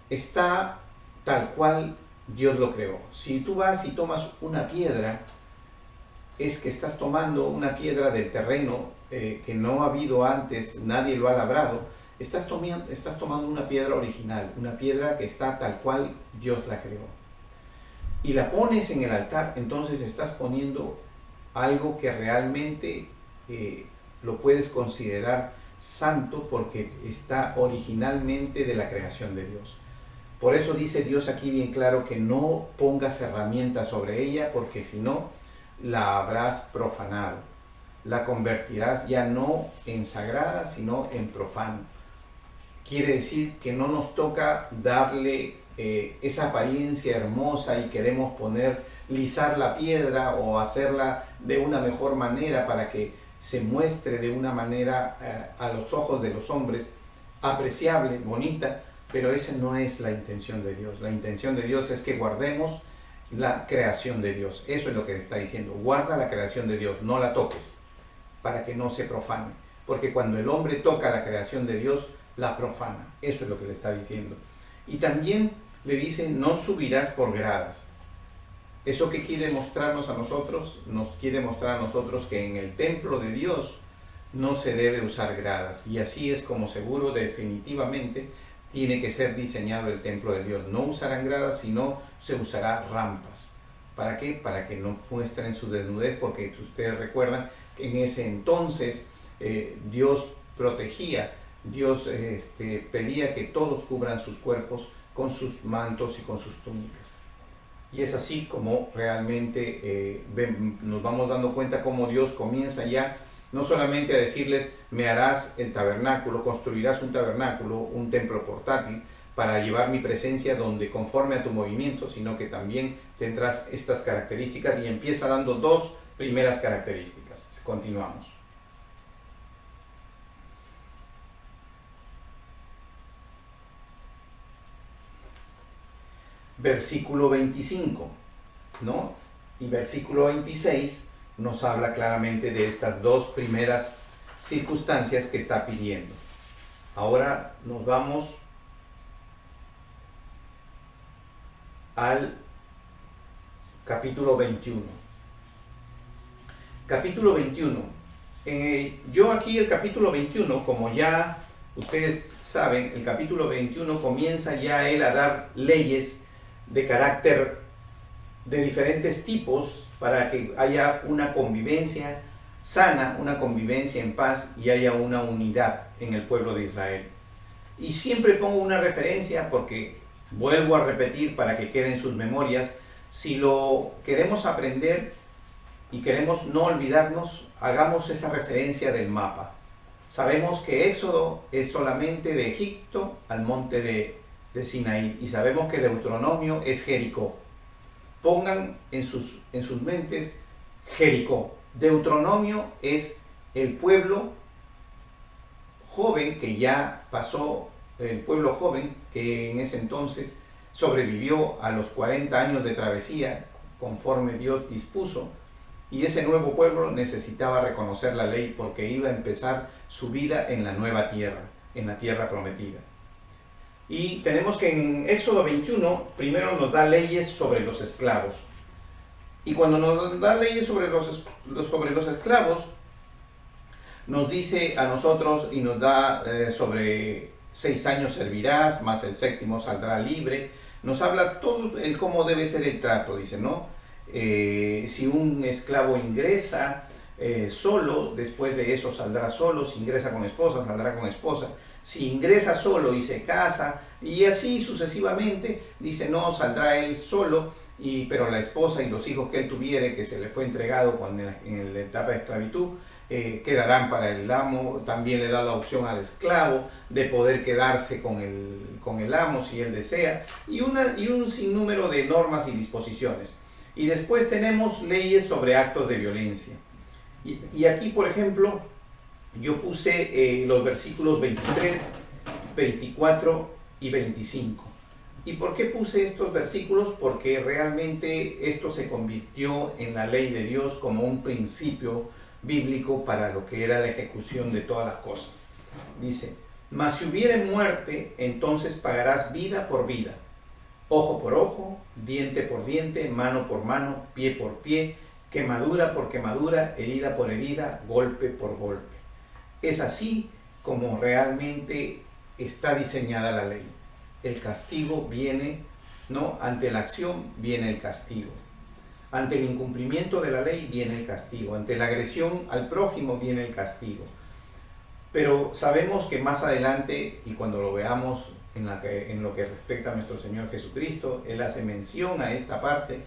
está tal cual Dios lo creó. Si tú vas y tomas una piedra, es que estás tomando una piedra del terreno que no ha habido antes, nadie lo ha labrado. Estás tomando una piedra original, una piedra que está tal cual Dios la creó. y la pones en el altar, entonces estás poniendo algo que realmente lo puedes considerar santo porque está originalmente de la creación de Dios. Por eso dice Dios aquí bien claro que no pongas herramientas sobre ella, porque si no, la habrás profanado. La convertirás ya no en sagrada, sino en profano. Quiere decir que no nos toca darle esa apariencia hermosa y queremos lisar la piedra o hacerla de una mejor manera para que se muestre de una manera a los ojos de los hombres apreciable, bonita, pero esa no es la intención de Dios. La intención de Dios es que guardemos la creación de Dios. Eso es lo que está diciendo. Guarda la creación de Dios, no la toques, para que no se profane. Porque cuando el hombre toca la creación de Dios, la profana. Eso es lo que le está diciendo. Y también le dice, no subirás por gradas. ¿Eso qué quiere mostrarnos a nosotros? Nos quiere mostrar a nosotros que en el templo de Dios no se debe usar gradas. Y así es como seguro definitivamente tiene que ser diseñado el templo de Dios. No usarán gradas, sino se usará rampas. ¿Para qué? Para que no muestren su desnudez, porque ustedes recuerdan que en ese entonces Dios protegía, Dios pedía que todos cubran sus cuerpos con sus mantos y con sus túnicas. Y es así como realmente nos vamos dando cuenta cómo Dios comienza ya no solamente a decirles, me harás el tabernáculo, construirás un tabernáculo, un templo portátil, para llevar mi presencia donde conforme a tu movimiento, sino que también tendrás estas características, y empieza dando dos primeras características. Continuamos. Versículo 25, ¿no? Y versículo 26 nos habla claramente de estas dos primeras circunstancias que está pidiendo. Ahora nos vamos al capítulo 21. Capítulo 21. Yo aquí el capítulo 21, como ya ustedes saben, el capítulo 21 comienza ya él a dar leyes de carácter de diferentes tipos para que haya una convivencia sana, una convivencia en paz y haya una unidad en el pueblo de Israel. Y siempre pongo una referencia porque vuelvo a repetir para que quede en sus memorias. Si lo queremos aprender y queremos no olvidarnos, hagamos esa referencia del mapa. Sabemos que Éxodo es solamente de Egipto al monte de Sinaí, y sabemos que Deuteronomio es Jericó. Pongan en sus mentes Jericó. Deuteronomio es el pueblo joven que ya pasó, el pueblo joven que en ese entonces sobrevivió a los 40 años de travesía conforme Dios dispuso, y ese nuevo pueblo necesitaba reconocer la ley porque iba a empezar su vida en la nueva tierra, en la tierra prometida. Y tenemos que en Éxodo 21 primero nos da leyes sobre los esclavos. Y cuando nos da leyes sobre los esclavos, nos dice a nosotros y nos da sobre 6 años servirás, más el 7º saldrá libre. Nos habla todo el cómo debe ser el trato, dice, ¿no? Si un esclavo ingresa solo, después de eso saldrá solo. Si ingresa con esposa, saldrá con esposa. Si ingresa solo y se casa, y así sucesivamente, dice, no, saldrá él solo, pero la esposa y los hijos que él tuviere, que se le fue entregado en la etapa de esclavitud, quedarán para el amo. También le da la opción al esclavo de poder quedarse con el amo si él desea, y un sinnúmero de normas y disposiciones. Y después tenemos leyes sobre actos de violencia. Y aquí, por ejemplo, yo puse los versículos 23, 24 y 25. ¿Y por qué puse estos versículos? Porque realmente esto se convirtió en la ley de Dios como un principio bíblico para lo que era la ejecución de todas las cosas. Dice, mas si hubiere muerte, entonces pagarás vida por vida, ojo por ojo, diente por diente, mano por mano, pie por pie, quemadura por quemadura, herida por herida, golpe por golpe. Es así como realmente está diseñada la ley. El castigo viene ¿no? Ante la acción viene el castigo. Ante el incumplimiento de la ley viene el castigo. Ante la agresión al prójimo viene el castigo. Pero sabemos que más adelante, y cuando lo veamos en lo que respecta a nuestro Señor Jesucristo, Él hace mención a esta parte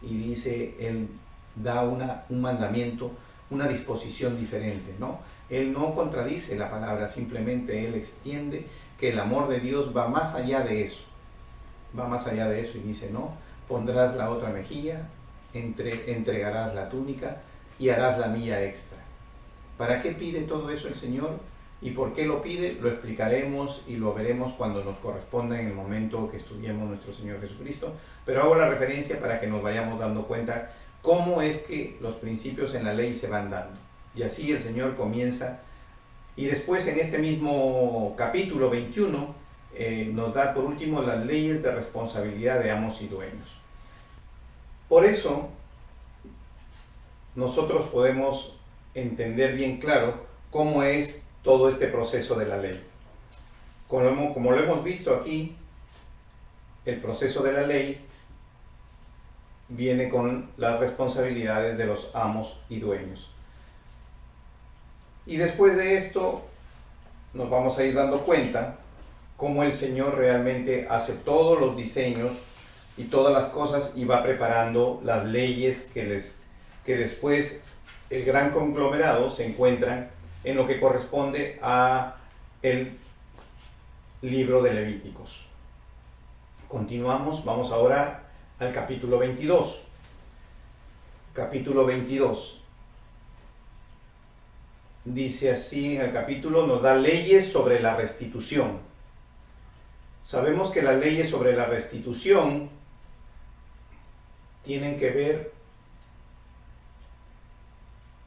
y dice, Él da un mandamiento, una disposición diferente, ¿no? Él no contradice la palabra, simplemente Él extiende que el amor de Dios va más allá de eso. Va más allá de eso y dice, no, pondrás la otra mejilla, entregarás la túnica y harás la milla extra. ¿Para qué pide todo eso el Señor? ¿Y por qué lo pide? Lo explicaremos y lo veremos cuando nos corresponda en el momento que estudiemos nuestro Señor Jesucristo. Pero hago la referencia para que nos vayamos dando cuenta cómo es que los principios en la ley se van dando. Y así el Señor comienza. Y después en este mismo capítulo 21 nos da por último las leyes de responsabilidad de amos y dueños. Por eso nosotros podemos entender bien claro cómo es todo este proceso de la ley. Como lo hemos visto aquí, el proceso de la ley viene con las responsabilidades de los amos y dueños. Y después de esto nos vamos a ir dando cuenta cómo el Señor realmente hace todos los diseños y todas las cosas y va preparando las leyes que después el gran conglomerado se encuentran en lo que corresponde a el libro de Levíticos. Continuamos, vamos ahora al capítulo 22. Capítulo 22. Dice así en el capítulo, nos da leyes sobre la restitución. Sabemos que las leyes sobre la restitución tienen que ver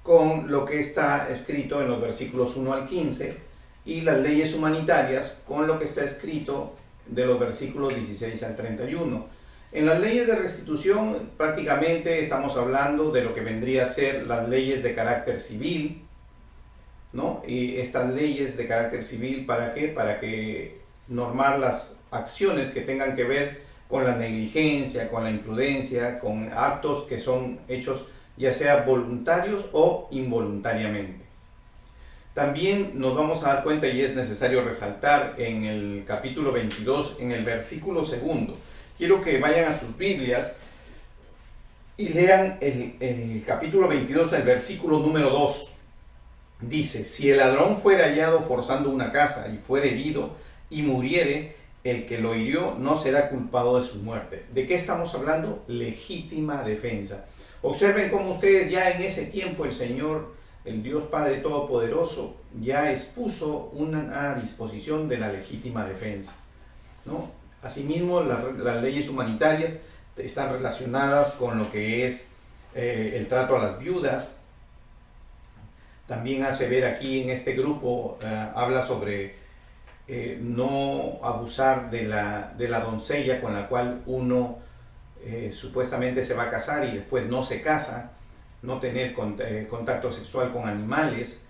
con lo que está escrito en los versículos 1 al 15 y las leyes humanitarias con lo que está escrito de los versículos 16 al 31. En las leyes de restitución prácticamente estamos hablando de lo que vendría a ser las leyes de carácter civil, ¿no? Y estas leyes de carácter civil, ¿para qué? Para que normar las acciones que tengan que ver con la negligencia, con la imprudencia, con actos que son hechos ya sea voluntarios o involuntariamente. También nos vamos a dar cuenta, y es necesario resaltar, en el capítulo 22, en el versículo 2, quiero que vayan a sus Biblias y lean el capítulo 22, el versículo número 2. Dice, si el ladrón fuera hallado forzando una casa y fuera herido y muriere, el que lo hirió no será culpado de su muerte. ¿De qué estamos hablando? Legítima defensa. Observen cómo ustedes ya en ese tiempo el Señor, el Dios Padre Todopoderoso, ya expuso una disposición de la legítima defensa, ¿no? Asimismo, las leyes humanitarias están relacionadas con lo que es el trato a las viudas. También hace ver aquí en este grupo, habla sobre no abusar de la doncella con la cual uno supuestamente se va a casar y después no se casa, no tener contacto sexual con animales,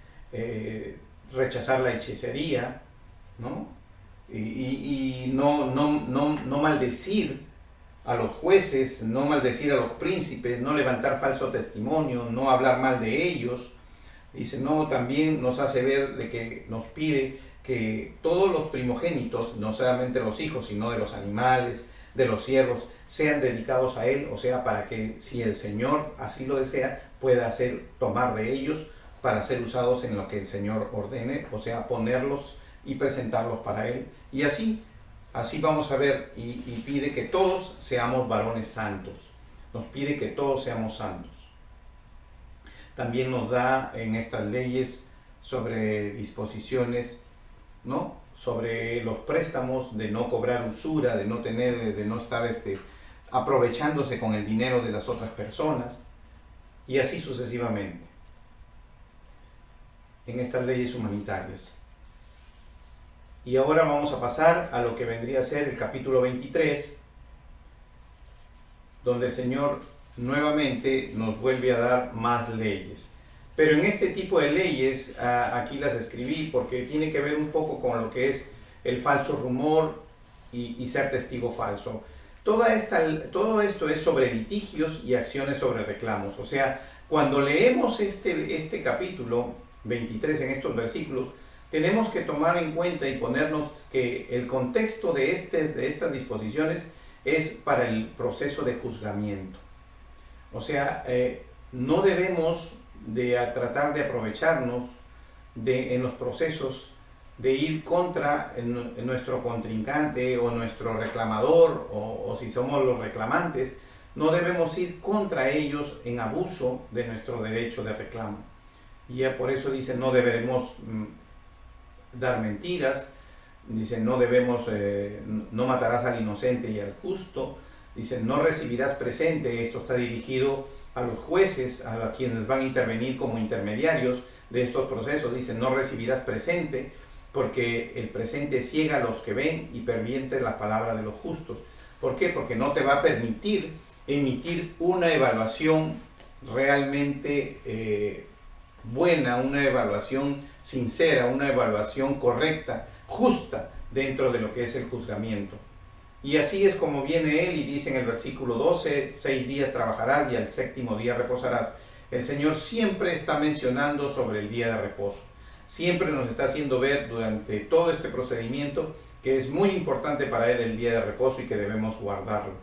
rechazar la hechicería, ¿no? Y no maldecir a los jueces, no maldecir a los príncipes, no levantar falso testimonio, no hablar mal de ellos. Dice, no, también nos hace ver de que nos pide que todos los primogénitos, no solamente los hijos, sino de los animales, de los siervos, sean dedicados a Él, o sea, para que si el Señor así lo desea, pueda tomar de ellos para ser usados en lo que el Señor ordene, o sea, ponerlos y presentarlos para Él. Y así vamos a ver, y pide que todos seamos varones santos, nos pide que todos seamos santos. También nos da en estas leyes sobre disposiciones, ¿no? Sobre los préstamos, de no cobrar usura, de no estar aprovechándose con el dinero de las otras personas, y así sucesivamente en estas leyes humanitarias. Y ahora vamos a pasar a lo que vendría a ser el capítulo 23, donde el Señor nuevamente nos vuelve a dar más leyes. Pero en este tipo de leyes, aquí las escribí porque tiene que ver un poco con lo que es el falso rumor y ser testigo falso. Todo esto es sobre litigios y acciones sobre reclamos. O sea, cuando leemos este capítulo 23 en estos versículos, tenemos que tomar en cuenta y ponernos que el contexto de estas disposiciones es para el proceso de juzgamiento. O sea, no debemos tratar de aprovecharnos en los procesos de ir contra nuestro contrincante o nuestro reclamador o si somos los reclamantes, no debemos ir contra ellos en abuso de nuestro derecho de reclamo. Y ya por eso dice, no deberemos dar mentiras, dice, no debemos, no matarás al inocente y al justo, dice, no recibirás presente. Esto está dirigido a los jueces, a quienes van a intervenir como intermediarios de estos procesos. Dice, no recibirás presente, porque el presente ciega a los que ven y pervierte la palabra de los justos. ¿Por qué? Porque no te va a permitir emitir una evaluación realmente buena, una evaluación sincera, una evaluación correcta, justa, dentro de lo que es el juzgamiento. Y así es como viene él y dice en el versículo 12, 6 días trabajarás y al séptimo día reposarás. El Señor siempre está mencionando sobre el día de reposo. Siempre nos está haciendo ver durante todo este procedimiento que es muy importante para Él el día de reposo y que debemos guardarlo.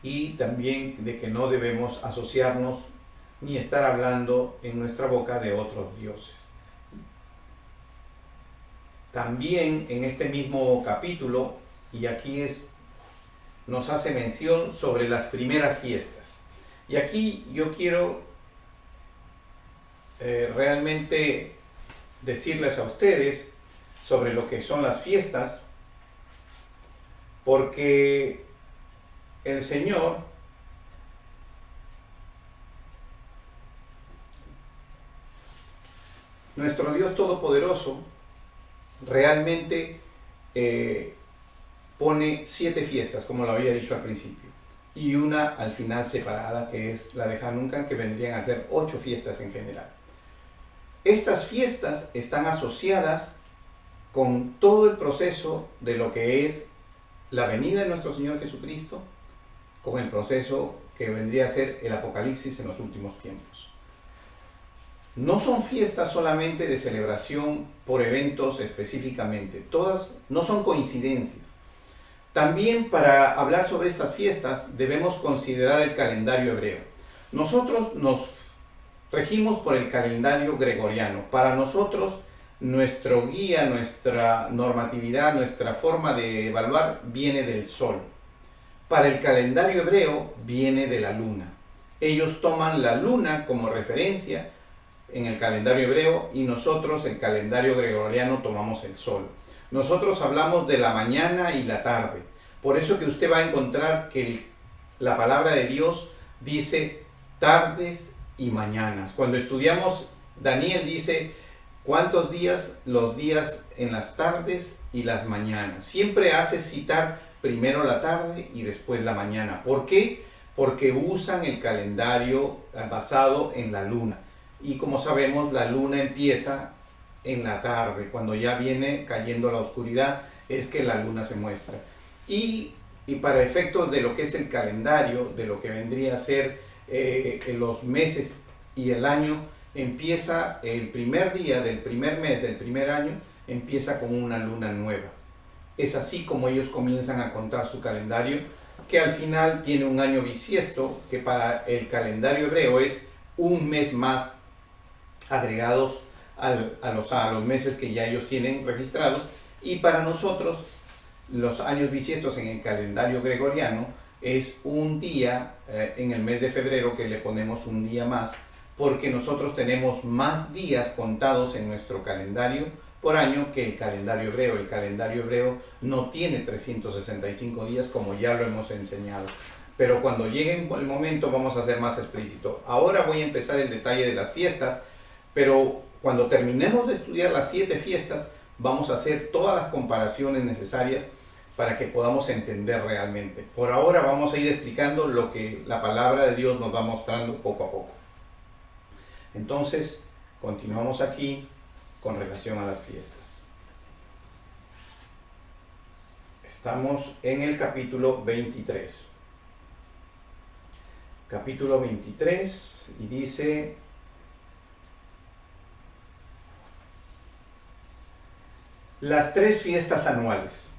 Y también de que no debemos asociarnos ni estar hablando en nuestra boca de otros dioses. También en este mismo capítulo, y aquí nos hace mención sobre las primeras fiestas. Y aquí yo quiero realmente decirles a ustedes sobre lo que son las fiestas, porque el Señor nuestro Dios Todopoderoso realmente pone 7 fiestas, como lo había dicho al principio, y una al final separada, que es la de Hanukkah, que vendrían a ser 8 fiestas en general. Estas fiestas están asociadas con todo el proceso de lo que es la venida de nuestro Señor Jesucristo, con el proceso que vendría a ser el Apocalipsis en los últimos tiempos. No son fiestas solamente de celebración por eventos específicamente, todas no son coincidencias. También para hablar sobre estas fiestas debemos considerar el calendario hebreo. Nosotros nos regimos por el calendario gregoriano. Para nosotros, nuestro guía, nuestra normatividad, nuestra forma de evaluar viene del sol. Para el calendario hebreo viene de la luna. Ellos toman la luna como referencia en el calendario hebreo y nosotros, el calendario gregoriano, tomamos el sol. Nosotros hablamos de la mañana y la tarde. Por eso que usted va a encontrar que la palabra de Dios dice tardes y mañanas. Cuando estudiamos, Daniel dice, ¿cuántos días? Los días en las tardes y las mañanas. Siempre hace citar primero la tarde y después la mañana. ¿Por qué? Porque usan el calendario basado en la luna. Y como sabemos, la luna empieza en la tarde. Cuando ya viene cayendo la oscuridad, es que la luna se muestra. Y para efectos de lo que es el calendario, de lo que vendría a ser los meses y el año, empieza el primer día del primer mes del primer año, empieza con una luna nueva. Es así como ellos comienzan a contar su calendario, que al final tiene un año bisiesto, que para el calendario hebreo es un mes más agregados a los meses que ya ellos tienen registrados. Y para nosotros, los años bisiestos en el calendario gregoriano es un día en el mes de febrero, que le ponemos un día más, porque nosotros tenemos más días contados en nuestro calendario por año que el calendario hebreo. El calendario hebreo no tiene 365 días, como ya lo hemos enseñado. Pero cuando llegue el momento vamos a ser más explícito. Ahora voy a empezar el detalle de las fiestas, pero cuando terminemos de estudiar las 7 fiestas, vamos a hacer todas las comparaciones necesarias para que podamos entender realmente. Por ahora vamos a ir explicando lo que la palabra de Dios nos va mostrando poco a poco. Entonces, continuamos aquí con relación a las fiestas. Estamos en el capítulo 23. Capítulo 23 y dice: las 3 fiestas anuales.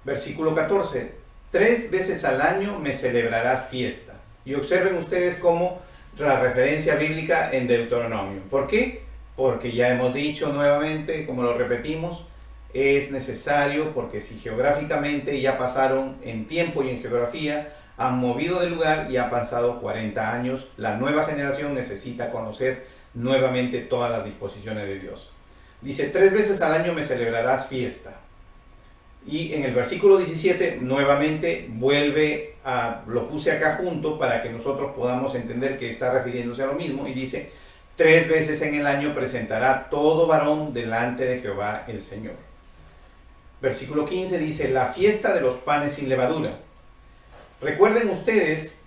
Versículo 14: 3 veces al año me celebrarás fiesta. Y observen ustedes cómo la referencia bíblica en Deuteronomio. ¿Por qué? Porque ya hemos dicho nuevamente, como lo repetimos, es necesario, porque si geográficamente ya pasaron en tiempo y en geografía, han movido de lugar y ha pasado 40 años, la nueva generación necesita conocer nuevamente todas las disposiciones de Dios. Dice: 3 veces al año me celebrarás fiesta. Y en el versículo 17 nuevamente vuelve lo puse acá junto para que nosotros podamos entender que está refiriéndose a lo mismo, y dice: 3 veces en el año presentará todo varón delante de Jehová el Señor. Versículo 15 dice: la fiesta de los panes sin levadura. Recuerden ustedes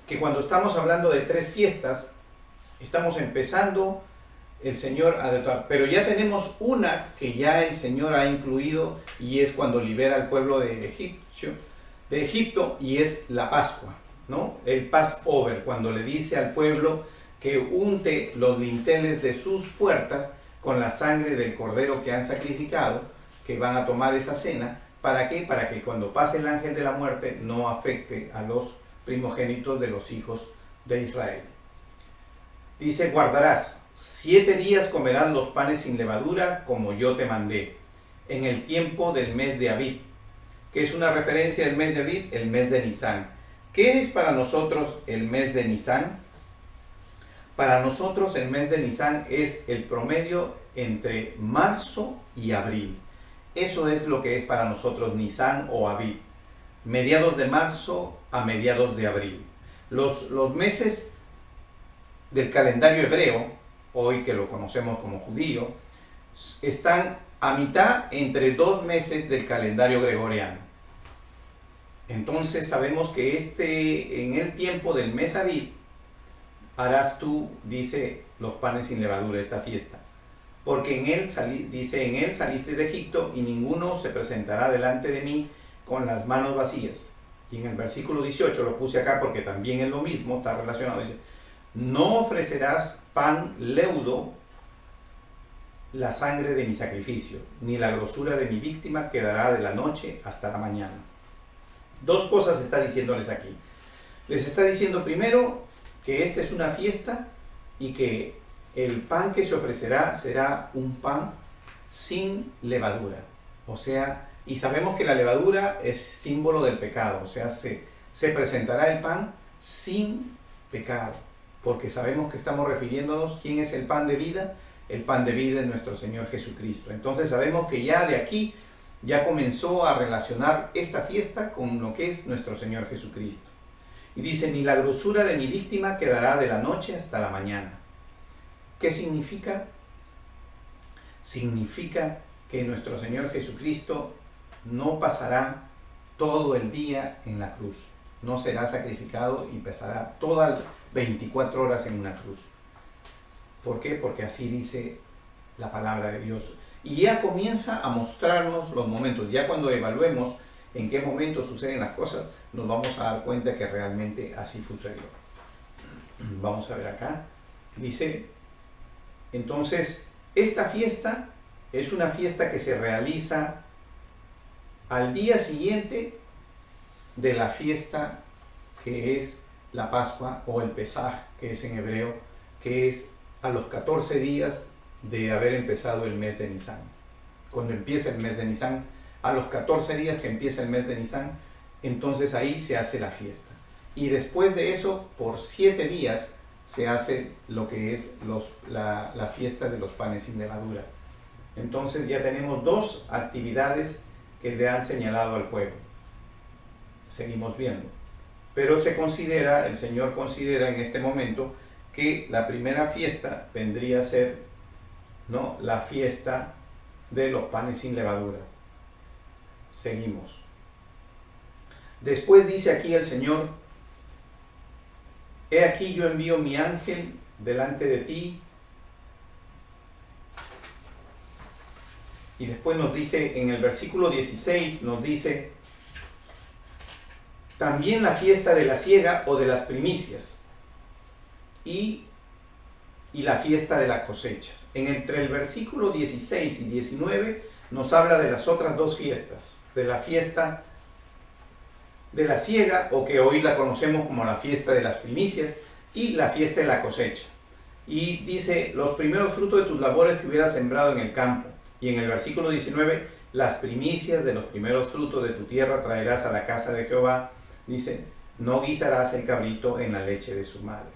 que cuando estamos hablando de 3 fiestas, estamos empezando el Señor a detonar, pero ya tenemos una que ya el Señor ha incluido, y es cuando libera al pueblo de Egipto, y es la Pascua, ¿no? El Passover, cuando le dice al pueblo que unte los dinteles de sus puertas con la sangre del cordero que han sacrificado, que van a tomar esa cena. ¿Para qué? Para que cuando pase el ángel de la muerte no afecte a los primogénitos de los hijos de Israel. Dice: guardarás 7 días, comerás los panes sin levadura, como yo te mandé, en el tiempo del mes de Abib. ¿Qué es una referencia del mes de Abib? El mes de Nisán. ¿Qué es para nosotros el mes de Nisán? Para nosotros el mes de Nisán es el promedio entre marzo y abril. Eso es lo que es para nosotros Nisán o Abib. Mediados de marzo a mediados de abril. Los meses del calendario hebreo, hoy que lo conocemos como judío, están a mitad entre 2 meses del calendario gregoriano. Entonces sabemos que en el tiempo del mes Abib, harás tú, dice, los panes sin levadura, esta fiesta. Porque en él saliste de Egipto, y ninguno se presentará delante de mí con las manos vacías. Y en el versículo 18, lo puse acá porque también es lo mismo, está relacionado, dice: no ofrecerás pan leudo, la sangre de mi sacrificio, ni la grosura de mi víctima quedará de la noche hasta la mañana. 2 cosas está diciéndoles aquí. Les está diciendo primero que esta es una fiesta y que el pan que se ofrecerá será un pan sin levadura. O sea, y sabemos que la levadura es símbolo del pecado. O sea, se presentará el pan sin pecado. Porque sabemos que estamos refiriéndonos, ¿quién es el pan de vida? El pan de vida es nuestro Señor Jesucristo. Entonces sabemos que ya de aquí ya comenzó a relacionar esta fiesta con lo que es nuestro Señor Jesucristo. Y dice: ni la grosura de mi víctima quedará de la noche hasta la mañana. ¿Qué significa? Significa que nuestro Señor Jesucristo no pasará todo el día en la cruz. No será sacrificado y pasará todas 24 horas en una cruz. ¿Por qué? Porque así dice la palabra de Dios. Y ya comienza a mostrarnos los momentos. Ya cuando evaluemos en qué momento suceden las cosas, nos vamos a dar cuenta que realmente así sucedió. Vamos a ver acá. Dice: entonces, esta fiesta es una fiesta que se realiza al día siguiente de la fiesta que es la Pascua, o el Pesaj, que es en hebreo, que es a los 14 días de haber empezado el mes de Nisán. Cuando empieza el mes de Nisán, a los 14 días que empieza el mes de Nisán, entonces ahí se hace la fiesta. Y después de eso, por 7 días, se hace lo que es la fiesta de los panes sin levadura. Entonces ya tenemos 2 actividades que le han señalado al pueblo. Seguimos viendo. Pero el Señor considera en este momento que la primera fiesta vendría a ser, ¿no?, la fiesta de los panes sin levadura. Seguimos. Después dice aquí el Señor: he aquí yo envío mi ángel delante de ti, Y después nos dice, en el versículo 16, nos dice, también la fiesta de la siega o de las primicias y la fiesta de las cosechas. Entre el versículo 16 y 19 nos habla de las otras dos fiestas, de la fiesta de la siega, o que hoy la conocemos como la fiesta de las primicias, y la fiesta de la cosecha. Y dice, los primeros frutos de tus labores que hubieras sembrado en el campo. Y en el versículo 19, las primicias de los primeros frutos de tu tierra traerás a la casa de Jehová. Dice, no guisarás el cabrito en la leche de su madre.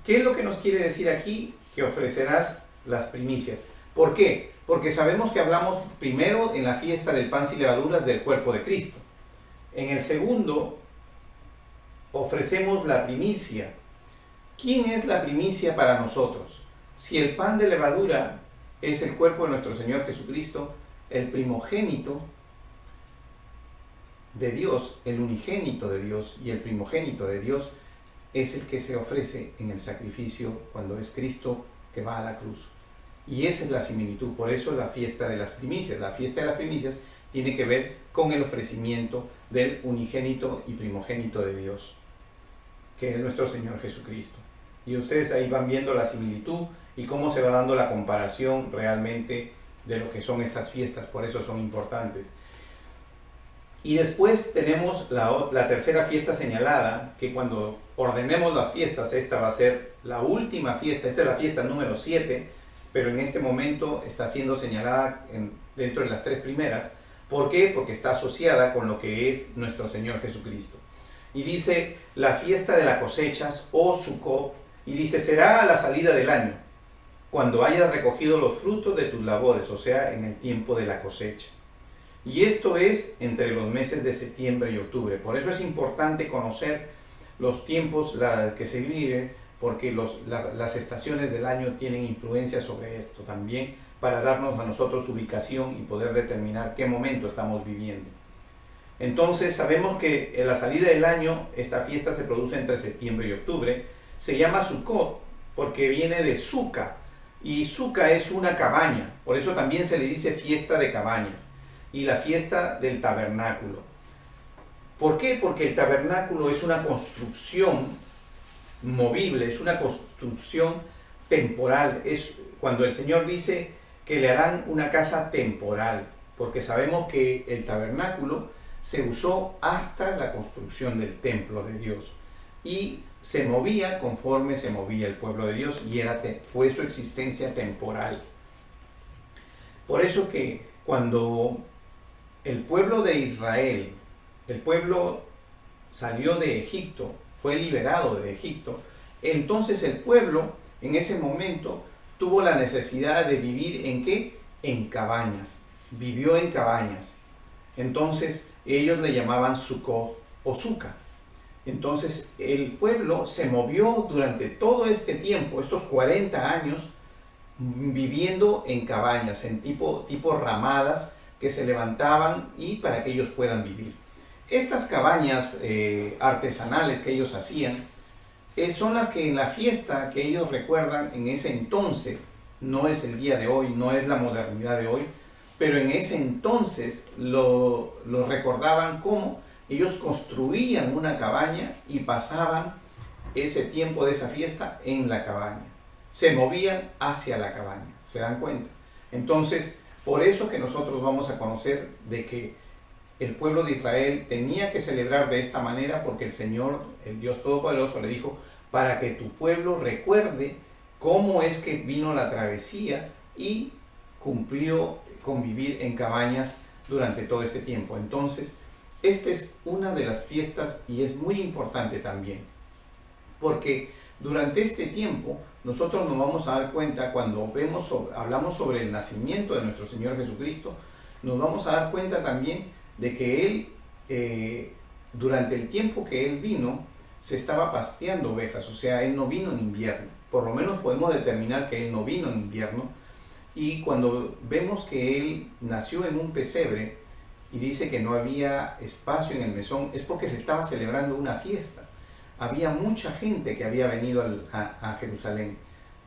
¿Qué es lo que nos quiere decir aquí? Que ofrecerás las primicias. ¿Por qué? Porque sabemos que hablamos primero en la fiesta del pan sin levaduras del cuerpo de Cristo. En el segundo, ofrecemos la primicia. ¿Quién es la primicia para nosotros? Si el pan de levadura es el cuerpo de nuestro Señor Jesucristo, el primogénito de Dios, el unigénito de Dios y el primogénito de Dios es el que se ofrece en el sacrificio cuando es Cristo que va a la cruz. Y esa es la similitud, por eso la fiesta de las primicias. La fiesta de las primicias tiene que ver con el ofrecimiento del unigénito y primogénito de Dios, que es nuestro Señor Jesucristo. Y ustedes ahí van viendo la similitud y cómo se va dando la comparación realmente de lo que son estas fiestas, por eso son importantes. Y después tenemos la tercera fiesta señalada, que cuando ordenemos las fiestas, esta va a ser la última fiesta, esta es la fiesta número 7, pero en este momento está siendo señalada dentro de las 3 primeras. ¿Por qué? Porque está asociada con lo que es nuestro Señor Jesucristo. Y dice, la fiesta de las cosechas, o Sukkot, y dice, será a la salida del año, cuando hayas recogido los frutos de tus labores, o sea, en el tiempo de la cosecha. Y esto es entre los meses de septiembre y octubre. Por eso es importante conocer los tiempos que se viven, porque las estaciones del año tienen influencia sobre esto también, para darnos a nosotros ubicación y poder determinar qué momento estamos viviendo. Entonces sabemos que en la salida del año, esta fiesta se produce entre septiembre y octubre. Se llama Sukkot porque viene de Suca, y Suca es una cabaña, por eso también se le dice fiesta de cabañas, y la fiesta del tabernáculo. ¿Por qué? Porque el tabernáculo es una construcción movible, es una construcción temporal. Es cuando el Señor dice que le harán una casa temporal, porque sabemos que el tabernáculo se usó hasta la construcción del templo de Dios y se movía conforme se movía el pueblo de Dios, y fue su existencia temporal. Por eso que cuando el pueblo de Israel, el pueblo salió de Egipto, fue liberado de Egipto, entonces el pueblo en ese momento tuvo la necesidad de vivir ¿en qué? En cabañas. Vivió en cabañas. Entonces ellos le llamaban Sukkot o Suca. Entonces el pueblo se movió durante todo este tiempo, estos 40 años, viviendo en cabañas, en tipo ramadas que se levantaban y para que ellos puedan vivir. Estas cabañas artesanales que ellos hacían son las que en la fiesta que ellos recuerdan en ese entonces, no es el día de hoy, no es la modernidad de hoy, pero en ese entonces lo recordaban como ellos construían una cabaña y pasaban ese tiempo de esa fiesta en la cabaña. Se movían hacia la cabaña, ¿se dan cuenta? Entonces, por eso que nosotros vamos a conocer de que el pueblo de Israel tenía que celebrar de esta manera, porque el Señor, el Dios Todopoderoso, le dijo, para que tu pueblo recuerde cómo es que vino la travesía y cumplió con vivir en cabañas durante todo este tiempo. Entonces, esta es una de las fiestas y es muy importante también, porque durante este tiempo nosotros nos vamos a dar cuenta, cuando hablamos sobre el nacimiento de nuestro Señor Jesucristo, nos vamos a dar cuenta también de que Él, durante el tiempo que Él vino, se estaba pasteando ovejas, o sea, Él no vino en invierno. Por lo menos podemos determinar que Él no vino en invierno. Y cuando vemos que Él nació en un pesebre y dice que no había espacio en el mesón, es porque se estaba celebrando una fiesta. Había mucha gente que había venido a Jerusalén.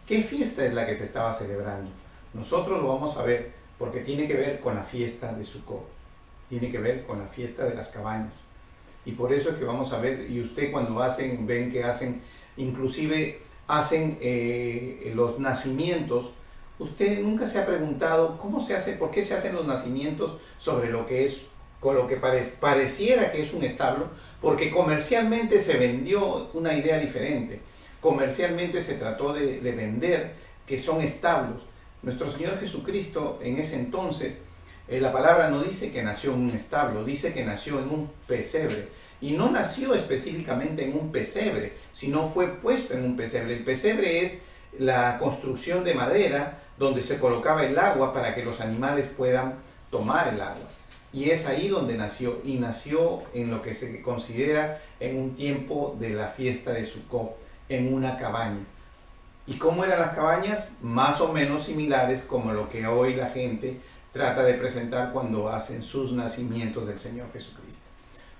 ¿Qué fiesta es la que se estaba celebrando? Nosotros lo vamos a ver porque tiene que ver con la fiesta de Sukkot, tiene que ver con la fiesta de las cabañas. Y por eso es que vamos a ver, y usted cuando ven que hacen, inclusive hacen los nacimientos, usted nunca se ha preguntado cómo se hace, por qué se hacen los nacimientos sobre lo que es, con lo que pareciera que es un establo, porque comercialmente se vendió una idea diferente. Comercialmente se trató de vender que son establos. Nuestro Señor Jesucristo en ese entonces, la palabra no dice que nació en un establo, dice que nació en un pesebre. Y no nació específicamente en un pesebre, sino fue puesto en un pesebre. El pesebre es la construcción de madera donde se colocaba el agua para que los animales puedan tomar el agua. Y es ahí donde nació, y nació en lo que se considera en un tiempo de la fiesta de Sukkot, en una cabaña. ¿Y cómo eran las cabañas? Más o menos similares como lo que hoy la gente trata de presentar cuando hacen sus nacimientos del Señor Jesucristo.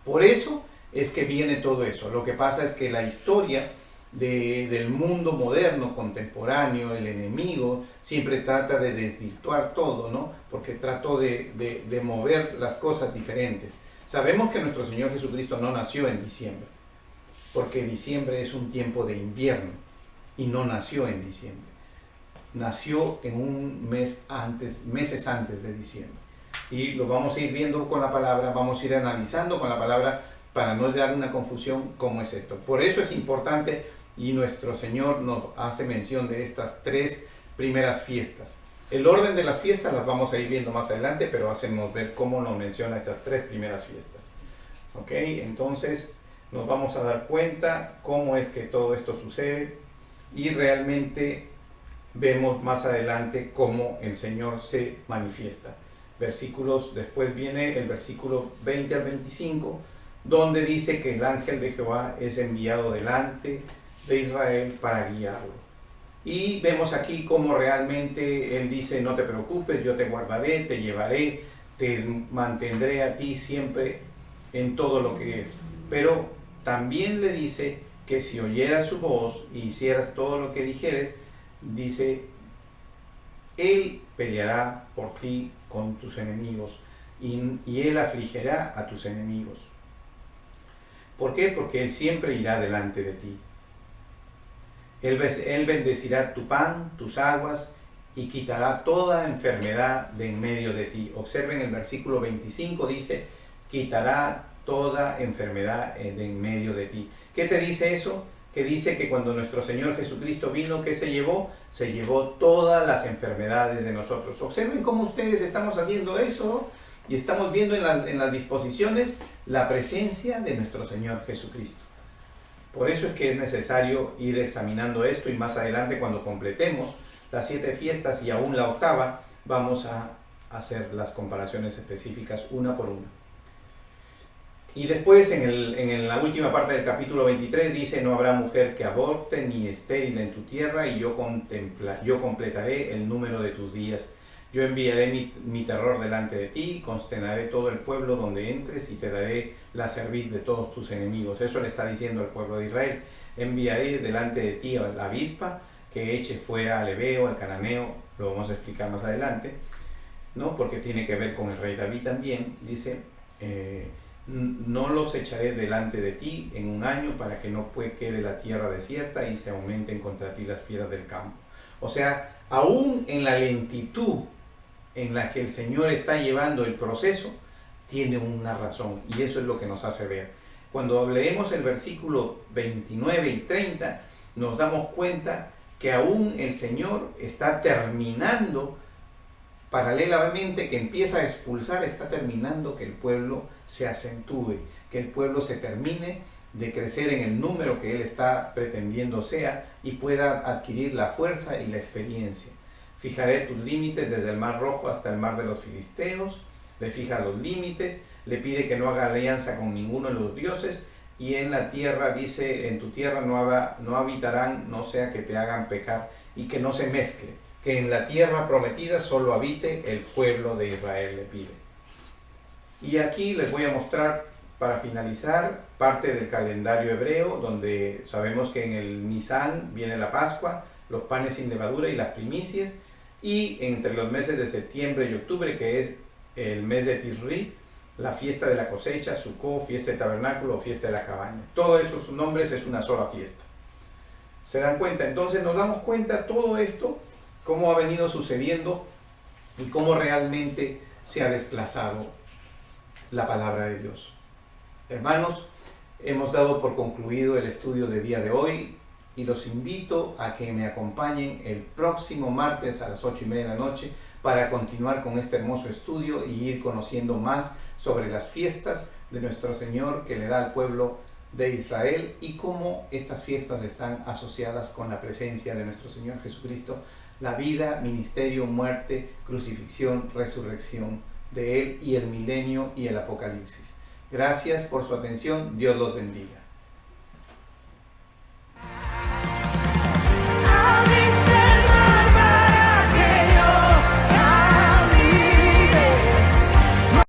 Por eso es que viene todo eso. Lo que pasa es que la historia del mundo moderno, contemporáneo, el enemigo, siempre trata de desvirtuar todo, ¿no? Porque trató de mover las cosas diferentes. Sabemos que nuestro Señor Jesucristo no nació en diciembre, porque diciembre es un tiempo de invierno y no nació en diciembre. Nació en un mes antes, meses antes de diciembre. Y lo vamos a ir viendo con la palabra, vamos a ir analizando con la palabra para no dar una confusión cómo es esto. Por eso es importante, y nuestro Señor nos hace mención de estas tres primeras fiestas. El orden de las fiestas las vamos a ir viendo más adelante, pero hacemos ver cómo nos menciona estas tres primeras fiestas. ¿Ok? Entonces nos vamos a dar cuenta cómo es que todo esto sucede y realmente vemos más adelante cómo el Señor se manifiesta. Versículos, después viene el versículo 20 al 25, donde dice que el ángel de Jehová es enviado delante de Israel para guiarlo. Y vemos aquí cómo realmente él dice: no te preocupes, yo te guardaré, te llevaré, te mantendré a ti siempre en todo lo que es. Pero también le dice que si oyeras su voz y hicieras todo lo que dijeres, dice, él peleará por ti con tus enemigos y él afligirá a tus enemigos. ¿Por qué? Porque él siempre irá delante de ti. Él bendecirá tu pan, tus aguas, y quitará toda enfermedad de en medio de ti. Observen el versículo 25, dice, quitará toda enfermedad de en medio de ti. ¿Qué te dice eso? Que dice que cuando nuestro Señor Jesucristo vino, ¿qué se llevó? Se llevó todas las enfermedades de nosotros. Observen cómo ustedes estamos haciendo eso, y estamos viendo en las disposiciones la presencia de nuestro Señor Jesucristo. Por eso es que es necesario ir examinando esto, y más adelante, cuando completemos las 7 fiestas y aún la 8ª, vamos a hacer las comparaciones específicas una por una. Y después en la última parte del capítulo 23 dice: no habrá mujer que aborte ni estéril en tu tierra, y yo completaré el número de tus días. Yo enviaré mi terror delante de ti, consternaré todo el pueblo donde entres, y te daré la cerviz de todos tus enemigos. Eso le está diciendo al pueblo de Israel. Enviaré delante de ti a la avispa, que eche fuera al hebeo, al cananeo. Lo vamos a explicar más adelante, ¿no? Porque tiene que ver con el rey David también. Dice, no los echaré delante de ti en un año, para que no quede la tierra desierta y se aumenten contra ti las fieras del campo. O sea, aún en la lentitud en la que el Señor está llevando el proceso, tiene una razón, y eso es lo que nos hace ver. Cuando leemos el versículo 29 y 30, nos damos cuenta que aún el Señor está terminando, paralelamente que empieza a expulsar, está terminando que el pueblo se acentúe, que el pueblo se termine de crecer en el número que Él está pretendiendo sea, y pueda adquirir la fuerza y la experiencia. Fijaré tus límites desde el mar Rojo hasta el mar de los filisteos. Le fija los límites, le pide que no haga alianza con ninguno de los dioses, y en la tierra dice: en tu tierra no habitarán, no sea que te hagan pecar, y que no se mezcle, que en la tierra prometida solo habite el pueblo de Israel, le pide. Y aquí les voy a mostrar, para finalizar, parte del calendario hebreo, donde sabemos que en el Nisan viene la Pascua, los panes sin levadura y las primicias, y entre los meses de septiembre y octubre, que es el mes de Tisri, la fiesta de la cosecha, Sukkot, fiesta de tabernáculo o fiesta de la cabaña. Todos esos nombres es una sola fiesta. ¿Se dan cuenta? Entonces nos damos cuenta todo esto, cómo ha venido sucediendo y cómo realmente se ha desplazado la palabra de Dios. Hermanos, hemos dado por concluido el estudio del día de hoy y los invito a que me acompañen el próximo martes a las 8:30 de la noche para continuar con este hermoso estudio y ir conociendo más sobre las fiestas de nuestro Señor que le da al pueblo de Israel y cómo estas fiestas están asociadas con la presencia de nuestro Señor Jesucristo, la vida, ministerio, muerte, crucifixión, resurrección de Él y el milenio y el apocalipsis. Gracias por su atención. Dios los bendiga.